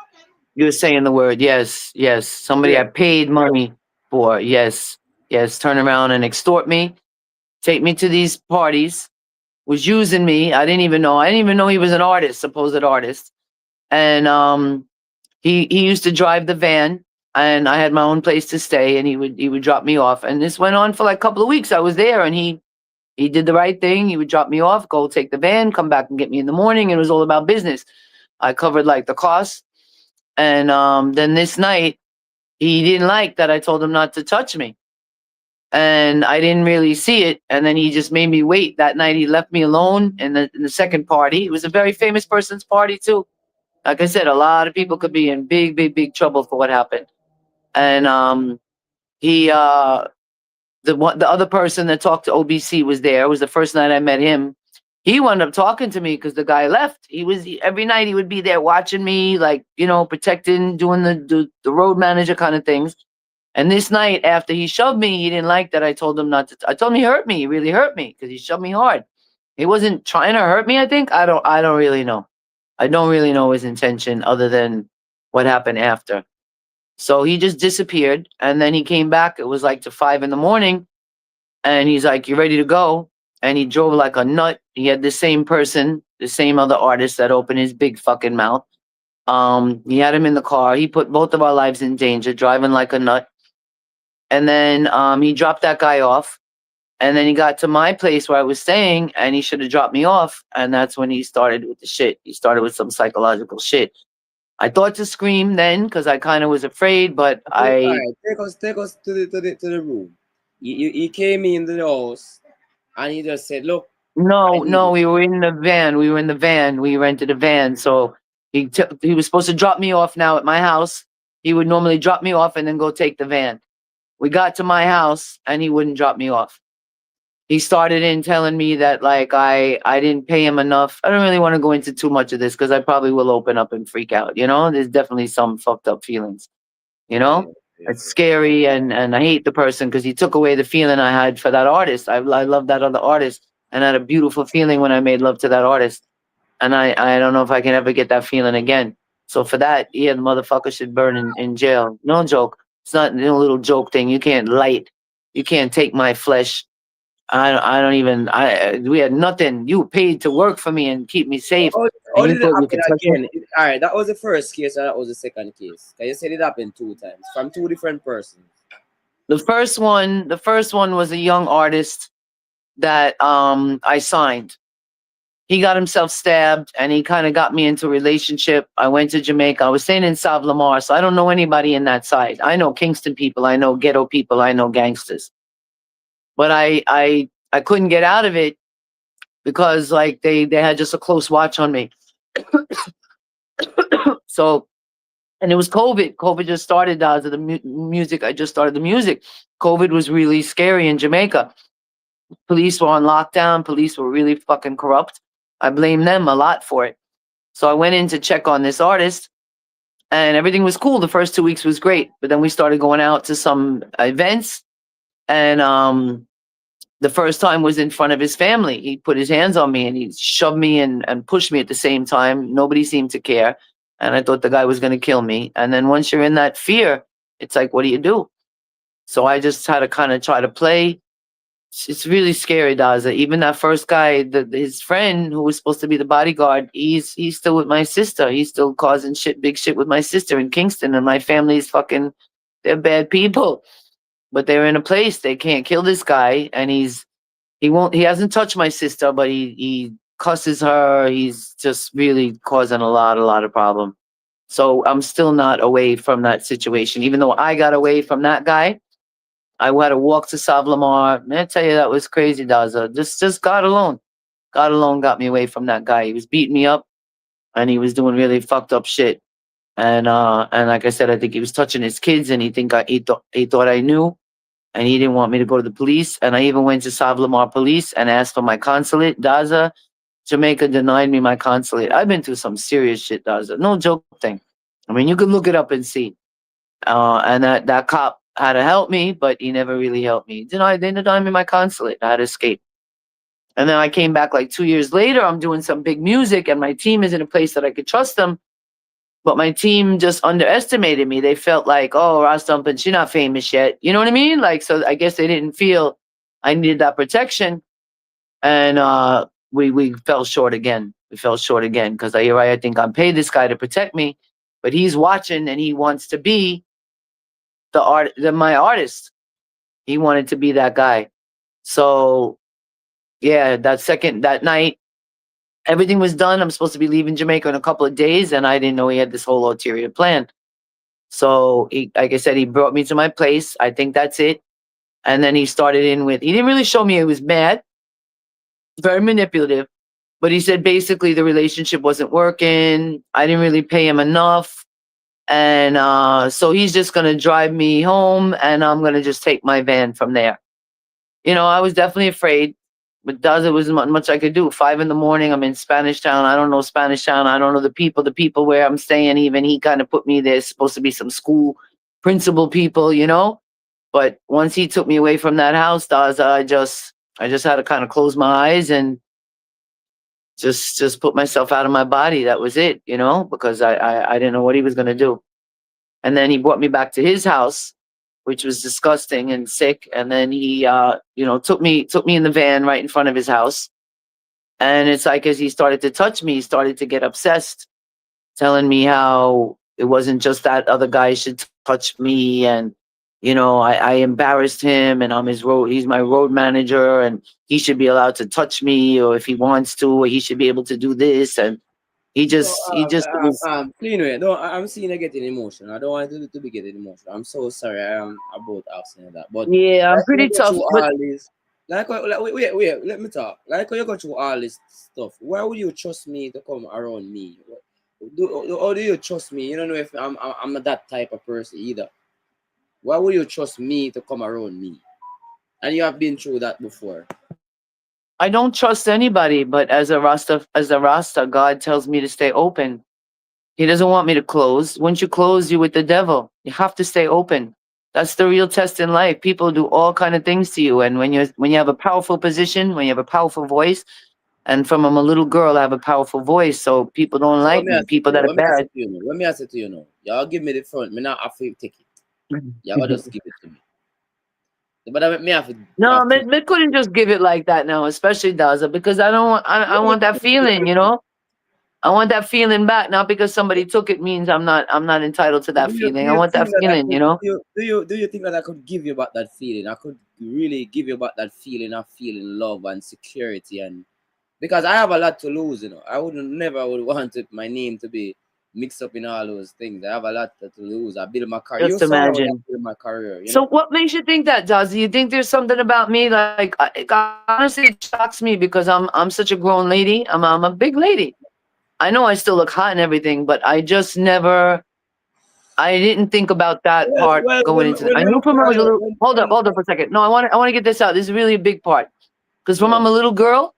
you were saying the word. Yes, yes. Somebody I Rape. paid money for. Yes, yes. Turn around and extort me, take me to these parties. Was using me. I didn't even know. I didn't even know he was an artist, supposed artist. And he used to drive the van, and I had my own place to stay, and he would drop me off. And this went on for like a couple of weeks. I was there, and he did the right thing. He would drop me off, go take the van, come back and get me in the morning. It was all about business. I covered like the costs. And then this night, he didn't like that I told him not to touch me. And I didn't really see it. And then he just made me wait. That night, he left me alone in the second party. It was a very famous person's party, too. Like I said, a lot of people could be in big, big, big trouble for what happened. And he, the other person that talked to OBC was there. It was the first night I met him. He wound up talking to me because the guy left. Every night he would be there watching me, like, protecting, doing the road manager kind of things. And this night, after he shoved me, he didn't like that I told him not to. I told him he hurt me. He really hurt me because he shoved me hard. He wasn't trying to hurt me. I think I don't really know. I don't really know his intention other than what happened after. So he just disappeared, and then he came back. It was like to 5 in the morning, and he's like, "You ready to go?" And he drove like a nut. He had the same person, the same other artist that opened his big fucking mouth. He had him in the car. He put both of our lives in danger, driving like a nut. And then he dropped that guy off. And then he got to my place where I was staying, and he should have dropped me off. And that's when he started with the shit. He started with some psychological shit. I thought to scream then because I kind of was afraid, but All I right, take us to the room. He came in the house and he just said, "Look, I no, need no, you." we were in the van. We were in the van. We rented a van. So he was supposed to drop me off now at my house. He would normally drop me off and then go take the van. We got to my house and he wouldn't drop me off. He started in telling me that like I didn't pay him enough. I don't really want to go into too much of this because I probably will open up and freak out. There's definitely some fucked up feelings. You Yeah, know, yeah, it's scary, and I hate the person because he took away the feeling I had for that artist. I love that other artist, and I had a beautiful feeling when I made love to that artist. And I don't know if I can ever get that feeling again. So for that, yeah, the motherfucker should burn in jail. No joke. It's not no little joke thing. You can't take my flesh. I don't even. We had nothing. You paid to work for me and keep me So safe, how and you did it thought you happen could touch me. again? All right, that was the first case, or that was the second case? Can you said it happened two times from two different persons. The first one was a young artist that I signed. He got himself stabbed, and he kind of got me into a relationship. I went to Jamaica. I was staying in South Lamar, so I don't know anybody in that side. I know Kingston people, I know ghetto people, I know gangsters. But I couldn't get out of it because like they had just a close watch on me. So, and it was COVID. COVID just started the music. I just started the music. COVID was really scary in Jamaica. Police were on lockdown. Police were really fucking corrupt. I blame them a lot for it. So I went in to check on this artist, and everything was cool. The first 2 weeks was great, but then we started going out to some events, and the first time was in front of his family. He put his hands on me and he shoved me and pushed me at the same time. Nobody seemed to care, and I thought the guy was going to kill me. And then once you're in that fear, it's like, what do you do? So I just had to kind of try to play. It's really scary, Daza. Even that first guy, his friend who was supposed to be the bodyguard, he's still with my sister. He's still causing shit, big shit with my sister in Kingston, and my family's fucking. They're bad people, but they're in a place they can't kill this guy, and he hasn't touched my sister, but he cusses her. He's just really causing a lot of problem. So I'm still not away from that situation, even though I got away from that guy. I had to walk to Savlamar. Man, I tell you, that was crazy, Daza. Just God alone. God alone got me away from that guy. He was beating me up. and he was doing really fucked up shit. And like I said, I think he was touching his kids, and he thought I knew, and he didn't want me to go to the police. And I even went to South Lamar Police and asked for my consulate. Daza, Jamaica denied me my consulate. I've been through some serious shit, Daza. No joke thing. I mean, you could look it up and see. And that cop had to help me, but he never really helped me. They denied me my consulate. I had to escape. And then I came back like 2 years later. I'm doing some big music, and my team is in a place that I could trust them. But my team just underestimated me. They felt like, oh, Ross Dumpin, she's not famous yet. You know what I mean? Like, so I guess they didn't feel I needed that protection. And we fell short again. We fell short again because I think I'm paid this guy to protect me, but he's watching and he wants to be my artist. He wanted to be that guy. So yeah, that night, everything was done. I'm supposed to be leaving Jamaica in a couple of days, and I didn't know he had this whole ulterior plan. So like I said, he brought me to my place. I think that's it. And then he started in with, he didn't really show me he was mad, very manipulative, but he said basically the relationship wasn't working. I didn't really pay him enough. And so he's just going to drive me home, and I'm going to just take my van from there. I was definitely afraid, but there wasn't much I could do. 5 in the morning, I'm in Spanish Town. I don't know Spanish Town. I don't know the people where I'm staying. Even he kind of put me there. It's supposed to be some school principal people. But once he took me away from that house, Daza, I just had to kind of close my eyes and just put myself out of my body. That was it, because I didn't know what he was gonna do. And then he brought me back to his house, which was disgusting and sick. And then he took me in the van right in front of his house. And it's like as he started to touch me, he started to get obsessed, telling me how it wasn't just that other guy should touch me, and I embarrassed him, and he's my road manager, and he should be allowed to touch me, or if he wants to, or he should be able to do this. And So, he just was. clean way. Don't, I'm seeing you getting emotional. I don't want to be getting emotional. I'm so sorry. I am about asking you that. But Yeah, I'm like when pretty you go tough, through but all this, wait, let me talk. Like when you go through all this stuff, why would you trust me to come around me? How do you trust me? You don't know if I'm not that type of person either. Why would you trust me to come around me? And you have been through that before. I don't trust anybody. But as a Rasta, God tells me to stay open. He doesn't want me to close. Once you close, you're with the devil. You have to stay open. That's the real test in life. People do all kind of things to you, and when you have a powerful position, when you have a powerful voice, and from I'm a little girl, I have a powerful voice, so people don't So let like me me. ask it to People you. that are Let me ask bad. it to you now. Let me ask it to you now. Y'all give me the front. Me not have to take it. Y'all just give it to me. But I me No, have to. me couldn't just give it like that now, especially Daza, because I don't want. I want that feeling. I want that feeling back. Not because somebody took it means I'm not entitled to that Do feeling. I you want that think that I could feeling. do you think that I could give you back that feeling? I could really give you back that feeling of feeling love and security, and because I have a lot to lose. I would want my name to be mixed up in all those things. I have a lot to lose. I build my career. You Just saw how I imagine. build my career. So what makes you think that, Daz? Do you think there's something about me? Like, honestly, it shocks me because I'm such a grown lady. I'm a big lady. I know I still look hot and everything, but I didn't think about that Well, part well, going into it. when I you knew look from I at was a you, little. Hold up for a second. No, I want to get this out. This is really a big part because from yeah. I'm a little girl,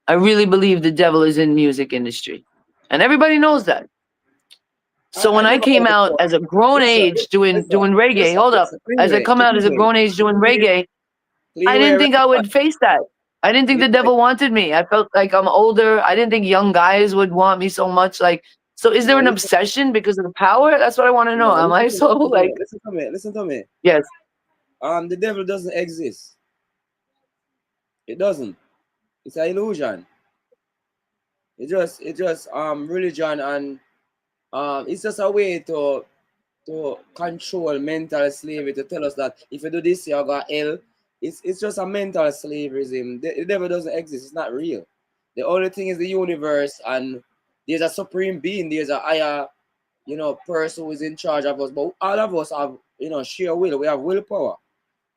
I really believe the devil is in music industry, and everybody knows that. So I when I never came heard out before. as a grown Listen, age doing reggae, hold up, as I come out as a clean grown age doing way, reggae, I clean way didn't think I record, would face that. I didn't think clean the way. devil wanted me. I felt like I'm older. I didn't think young guys would want me so much. Like, so is there No, an obsession because of the power? That's what I want to know. Am I so like, listen to me, listen to me. yes, The devil doesn't exist. It doesn't. It's an illusion. It just religion, and it's just a way to control mental slavery, to tell us that if you do this, you got hell. It's just a mental slavery. The devil doesn't exist. It's not real. The only thing is the universe, and there's a supreme being. There's a higher, person who is in charge of us. But all of us have, sheer will. We have willpower,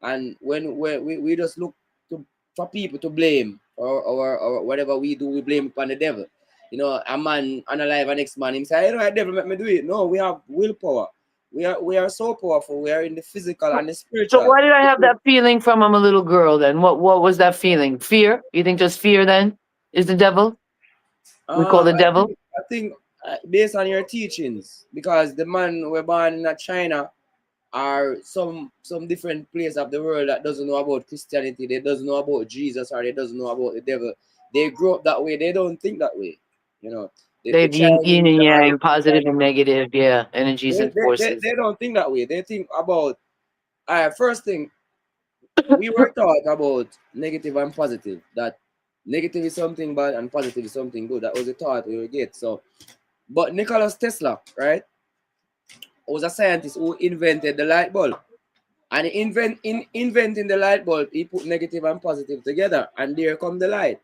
and when we just look to for people to blame, or whatever we do, we blame upon the devil. A man unalive an next man, him say, devil make me do it. No, we have willpower. We are so powerful. We are in the physical and the So spiritual. why did I have that feeling from I'm a little girl then? What was that feeling? Fear? You think just fear then is the devil? We call the I devil? think based on your teachings, because the man were born in China or some different place of the world that doesn't know about Christianity, they doesn't know about Jesus, or they doesn't know about the devil. They grow up that way. They don't think that way. You know, the They've yin Chinese and or yang, the positive and Chinese, negative, yeah, energies and forces. they don't think that way. They think about first thing, we were taught about negative and positive. That negative is something bad and positive is something good. That was the thought we would get. So, but Nikola Tesla, right, was a scientist who invented the light bulb. And in inventing the light bulb, he put negative and positive together, and there come the light.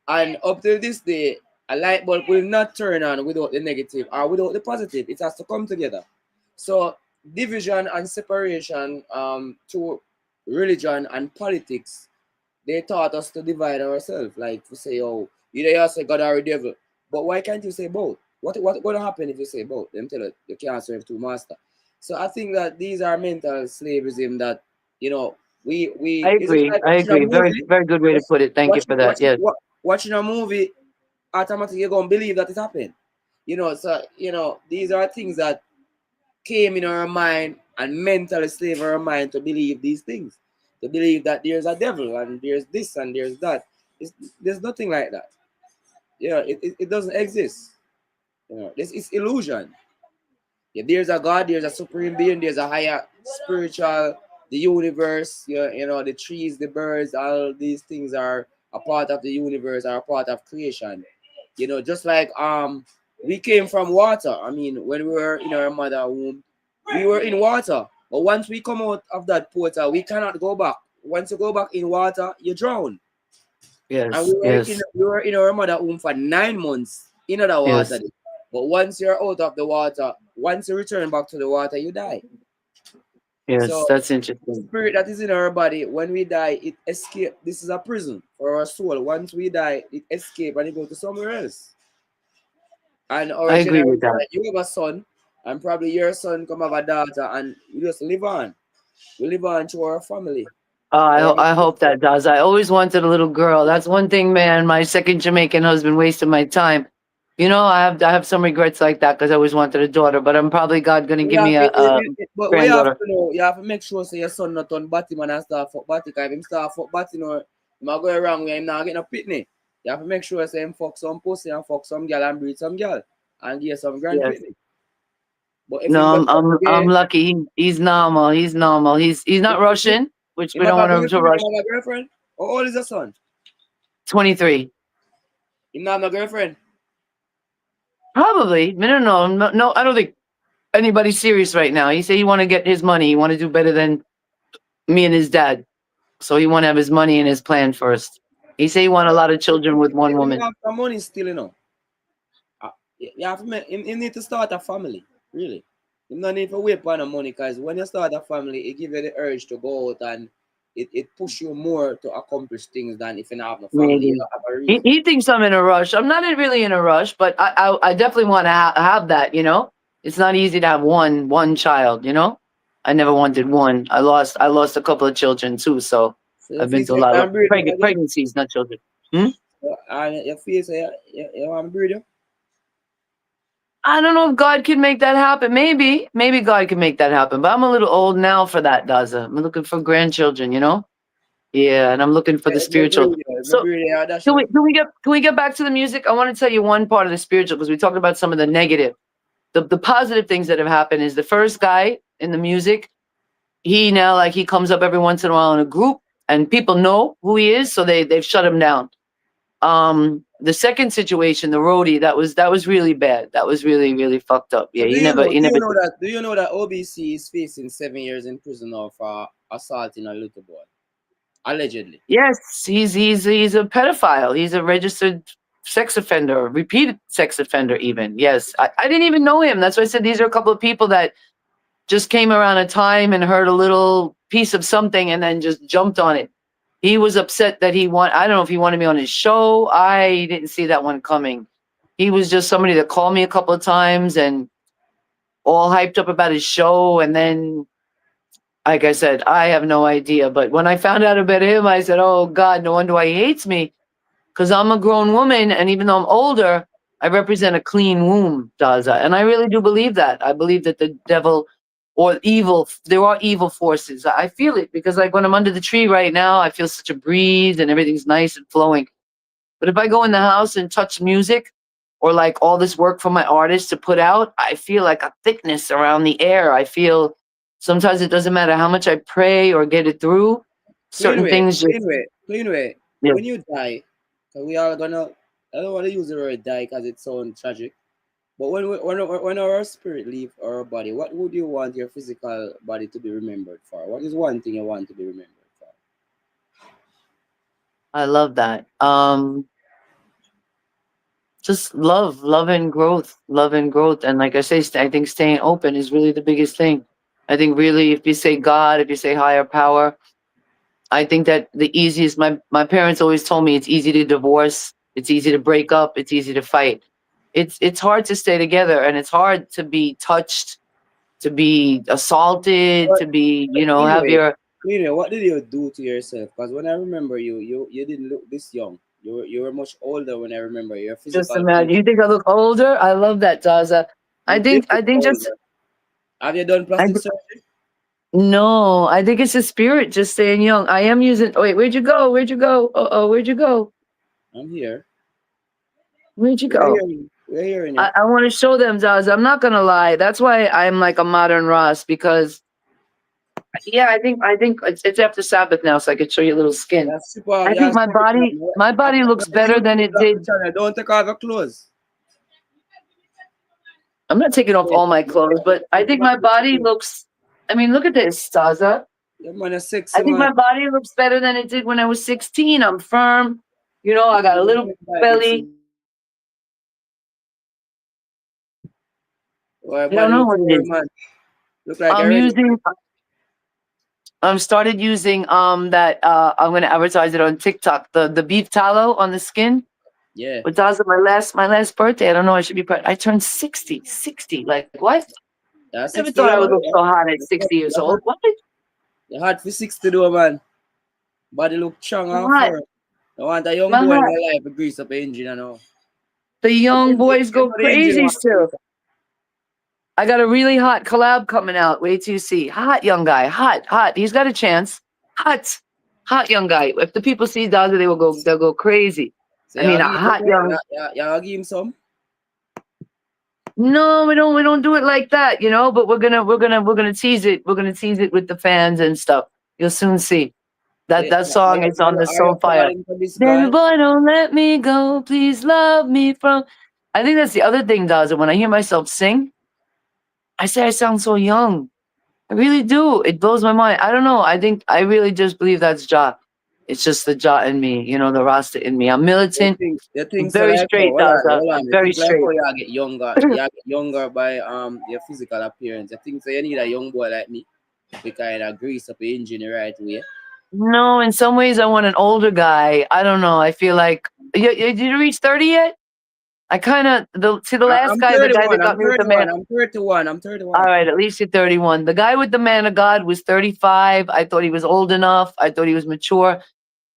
And up till this day, a light bulb will not turn on without the negative or without the positive. It has to come together. So division and separation to religion and politics, they taught us to divide ourselves. Like to say, oh, either you say God or devil. But why can't you say both? What gonna happen if you say both? Them tell you can't serve two masters. So I think that these are mental slaverism that you know we it's just like I watching a agree. Very, movie. very good way to put it. Thank you Watching for that. Yes. watching a movie, automatically you're gonna believe that it happened. So these are things that came in our mind and mentally slave our mind to believe these things, to believe that there's a devil and there's this and there's that. There's nothing like that. It doesn't exist. This is illusion. Yeah, there's a God, there's a supreme being, there's a higher spiritual, the universe, the trees, the birds, all these things are a part of the universe, are a part of creation. Just like we came from water. I mean, when we were in our mother womb, we were in water. But once we come out of that portal, we cannot go back. Once you go back in water, you drown. And Yes. Yes. we were in our mother womb for 9 months in the water. Yes. But once you're out of the water, once you return back to the water, you die. Yes. So That's the interesting. spirit that is in our body, when we die, it escape. This is a prison for our soul. Once we die, it escape and it go to somewhere else. And our I agree generation, with that. you have a son, and probably your son come have a daughter, and we just live on. We live on to our family. Our I hope that does. I always wanted a little girl. That's one thing, man. My second Jamaican husband wasted my time. I have some regrets like that because I always wanted a daughter. But I'm probably God going to We give have me to, a but what you have granddaughter. to know, you have to make sure so your son not on Batman and start fuck Batty. Because if him start fuck Batty, he might go wrong where him not getting a pitney. You have to make sure so him fuck some pussy and fuck some girl and breed some girl and get some grand Yes. pitney. But if No, him just I'm gay, lucky. He's normal. He's normal. He's not Russian, which him we have don't a want him to girlfriend, rush. him have a girlfriend. How old is your son? 23. Him not have a girlfriend. Probably. I don't know. No, I don't think anybody's serious right now. He said he want to get his money. He want to do better than me and his dad. So he want to have his money and his plan first. He said he want a lot of children with one Him woman. have some money still. You have to him need to start a family, really. You don't need to wait for the money because when you start a family, it gives you the urge to go out and it push you more to accomplish things than if you don't have no family. You Maybe. don't have a reason. He thinks I'm in a rush. I'm not really in a rush, but I definitely want to have that. It's not easy to have one child. I never wanted one. I lost a couple of children too. So So you I've been feel to a say you lot of can breed them again. pregnancies, not children. Hmm? So, and you feel say you want to breed them. I don't know if God can make that happen. Maybe God can make that happen. But I'm a little old now for that, Daza. I'm looking for grandchildren. Yeah, and I'm looking for the If me spiritual. breed you, if me So breed you, I dash can we you. can we get can we get back to the music? I want to tell you one part of the spiritual because we talked about some of the negative. The positive things that have happened is the first guy in the music. He now like he comes up every once in a while in a group, and people know who he is, so they've shut him down. The second situation, the roadie, that was really bad. That was really really fucked up. So Yeah, he do you never know did. that OBC is facing 7 years in prison now for assaulting a little boy, allegedly. Yes, he's a pedophile. He's a registered sex offender, a repeated sex offender. Even yes, I didn't even know him. That's why I said these are a couple of people that just came around a time and heard a little piece of something and then just jumped on it. He was upset that I don't know if he wanted me on his show. I didn't see that one coming. He was just somebody that called me a couple of times and all hyped up about his show. And then, like I said, I have no idea. But when I found out about him, I said, oh God, no wonder why he hates me. Because I'm a grown woman. And even though I'm older, I represent a clean womb, Daza. And I really do believe that. I believe that the devil or evil, there are evil forces. I feel it because, like, when I'm under the tree right now, I feel such a breeze and everything's nice and flowing. But if I go in the house and touch music or like all this work for my artists to put out, I feel like a thickness around the air. I feel sometimes it doesn't matter how much I pray or get it through, Clean certain way, things just, clean way, clean way. yeah. When you die, 'cause we are gonna. I don't want to use the word die because it sounds tragic. But when our spirit leave our body, what would you want your physical body to be remembered for? What is one thing you want to be remembered for? I love that. Just love and growth, love and growth. And like I say, I think staying open is really the biggest thing. I think really, if you say God, if you say higher power, I think that the easiest, my parents always told me it's easy to divorce, it's easy to break up, it's easy to fight. It's hard to stay together and it's hard to be touched, to be assaulted, But, to be, but have your clean way, what did you do to yourself? Because when I remember you, you didn't look this young. You were much older when I remember your just physical imagine. features. You think I look older? I love that, Daza. I You did think look I think just older. Have you done I plastic surgery? no, I think it's the spirit just staying young. I am using oh wait, where'd you go? Where'd you go? Oh, where'd you go? I'm here. Where'd you We're go? hearing. We're hearing you. I want to show them, Zaz. I'm not gonna lie. That's why I'm like a modern Ross because yeah, I think it's after Sabbath now, so I could show you a little skin. Yeah, super. I Yeah, think strip it down. my body looks After better you than it block the did. channel, don't take off your clothes. I'm not taking off Wait, all my clothes, but I think my body looks. I mean, look at this, Zaza. yeah, man, a I sexy think man. my body looks better than it did when I was 16. I'm firm. I got a little belly. Why I don't body know look what it for is. man? Look like you're I'm ready. using. I've started using that. I'm going to advertise it on TikTok. The beef tallow on the skin. Yeah, But that was my last birthday. I don't know. I should be. I turned 60. 60. Like what? that's Never 60 thought year I would old. look so hot at 60 years You're hot, old. What? you're hot for 60 though, man. Body look strong I'm and hot. firm. I want a young I'm boy in hot. my life to grease up the engine, I know. The But young boys you go know the engine crazy want to grease still. up. I got a really hot collab coming out. Wait till you see. Hot young guy. Hot, hot. He's got a chance. Hot, hot young guy. If the people see Dazza, they'll go crazy. So I mean, y'all a give him, hot young. y'all give him some. No, we don't do it like that, but we're gonna tease it. We're gonna tease it with the fans and stuff. You'll soon see. So That song is on the are you Soul Fire. calling for this Baby guy? boy, don't let me go. Please love me from. I think that's the other thing, Dazza. When I hear myself sing, I say I sound so young. I really do. It blows my mind. I don't know. I think I really just believe that's Jah. It's just the Jah in me, the Rasta in me. I'm militant. You I'm think so very like oh straight, Daza. hold on. I'm You very think like straight. oh y'all get younger by your physical appearance. I think so you need a young boy like me to kind of grease up the engine the right way. No, in some ways, I want an older guy. I don't know. I feel like did you reach 30 yet? I kind of the last I'm guy, the guy 31. that I'm got me with the 31. man. I'm 31. I'm All 31. right, at least you're 31. The guy with the man of God was 35. I thought he was old enough. I thought he was mature.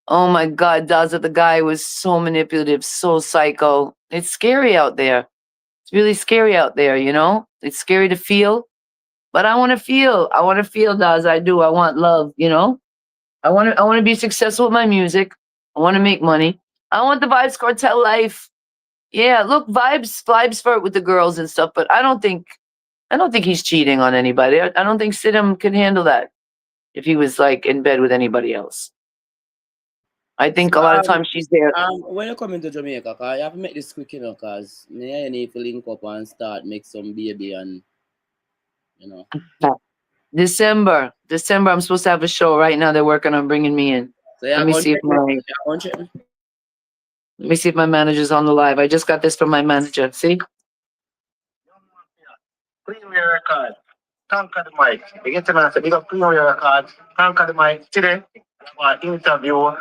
Oh my God, Daza, the guy was so manipulative, so psycho. It's scary out there. It's really scary out there. It's scary to feel, but I want to feel. I want to feel, Daza. I do. I want love. I want to be successful with my music. I want to make money. I want the Vibes Cartel life. Yeah, look, vibes for it with the girls and stuff, but I don't think he's cheating on anybody. I don't think Sidham could handle that if he was like in bed with anybody else. I So think a lot of times she's there. when you come into Jamaica, cause you have to make this quick, cause me need to link up and start make some baby and you know. December. I'm supposed to have a show right now. They're working on bringing me in. So you're Let me going to see if check me. my You're going to check me. let me see if my manager's on the live. I just got this from my manager. See, Premier record. Conquer the mic. The international big up Premier record. Conquer the mic. Today, our interview.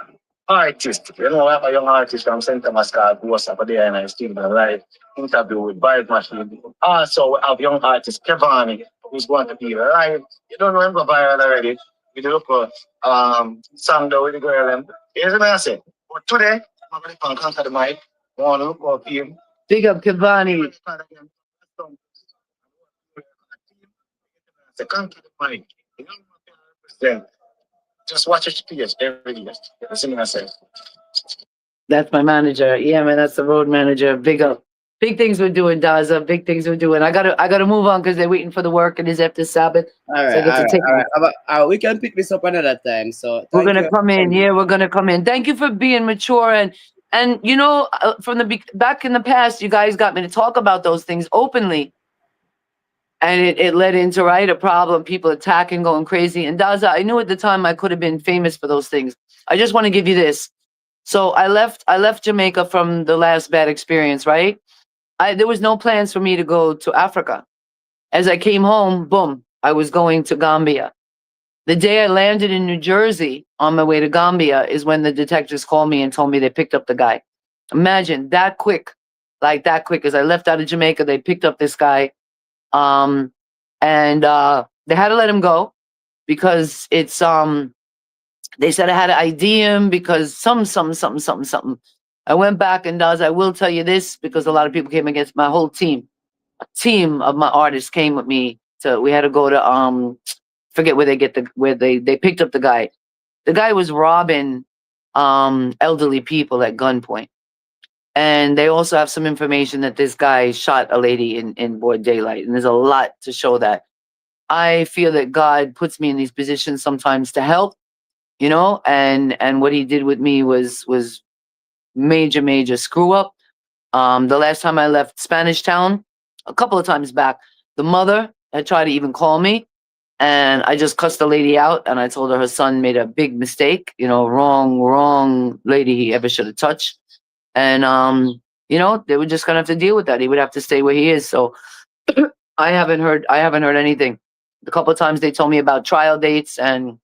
artist. You know, I'm a young artist from St. Thomas called Whatsupp there, and I still a live interview with Vibe Machine. Also, we have young artist Kevani, who's going to be live. You don't know him go viral already. We do look for song though with the girl. And here's what I say. But today, I'm going to conquer the mic. I want to look for him. Big up Kavani. The conquer the mic. You know what I represent. Just watch it page every year. That's what I say. That's my manager. Yeah, man, that's the road manager. Big up. Big things we're doing, Daza. Big things we're doing. I gotta move on because they're waiting for the work and it's after Sabbath. All So I right, get all to right, take all my right. We can pick this up another time. So we're thank gonna you. come in. Yeah, we're gonna come in. Thank you for being mature and you know from the back in the past, you guys got me to talk about those things openly, and it led into right a problem, people attacking, going crazy. And Daza, I knew at the time I could have been famous for those things. I just want to give you this. So I left Jamaica from the last bad experience, right? There was no plans for me to go to Africa. As I came home, boom, I was going to Gambia. The day I landed in New Jersey on my way to Gambia is when the detectives called me and told me they picked up the guy. Imagine that quick, like that quick. As I left out of Jamaica, they picked up this guy, um, and they had to let him go because it's they said I had to ID him because something. I went back and does I will tell you this because a lot of people came against my whole team. A team of my artists came with me to we had to go to forget where they picked up the guy. The guy was robbing elderly people at gunpoint. And they also have some information that this guy shot a lady in broad daylight. And there's a lot to show that. I feel that God puts me in these positions sometimes to help, you know, and what he did with me was major screw up. The last time I left Spanish Town, a couple of times back, the mother had tried to even call me, and I just cussed the lady out, and I told her son made a big mistake, you know, wrong lady he ever should have touched, and you know, they were just gonna have to deal with that. He would have to stay where he is. So I haven't heard anything. A couple of times they told me about trial dates and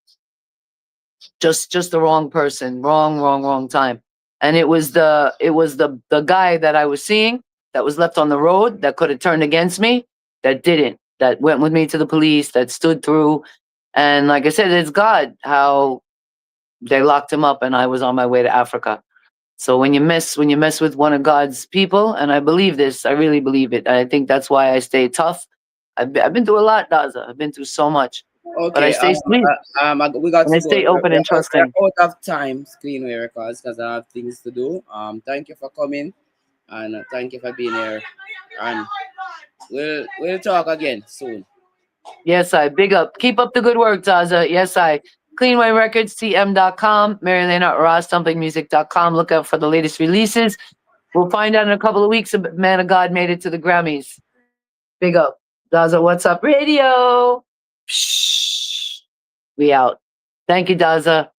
just the wrong person, wrong time. And it was the guy that I was seeing that was left on the road that could have turned against me, that didn't, that went with me to the police, that stood through. And like I said, it's God how they locked him up and I was on my way to Africa. So when you mess with one of God's people, and I believe this, I really believe it. I think that's why I stay tough. I've been through a lot, Daza. I've been through so much, but I Okay, stay sweet we got and I to go. stay open and trusting. We're out of time, Screenway Records, because I have things to do. Thank you for coming, and thank you for being here. And we'll talk again soon. Yes, I big up. Keep up the good work, Zaza. Yes, I. Cleanway Records, TM.com, Marilena at rawstumplingmusic.com. Look out for the latest releases. We'll find out in a couple of weeks if Man of God made it to the Grammys. Big up. Daza Whatsupp Radio. Shh. We out. Thank you, Daza.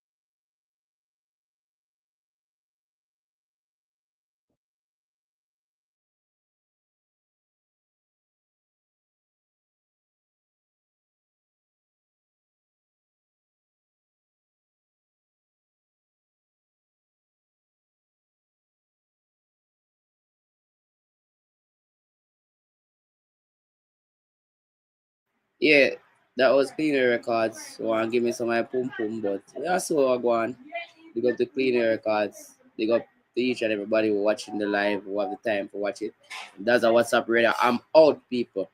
Yeah, that was Cleaner Records. So want to give me some of my pum pum, but we also go on. Big up the Cleaner Records. Big up to each and everybody who watching the live, who have the time to watch it. That's a WhatsApp radio. I'm out, people.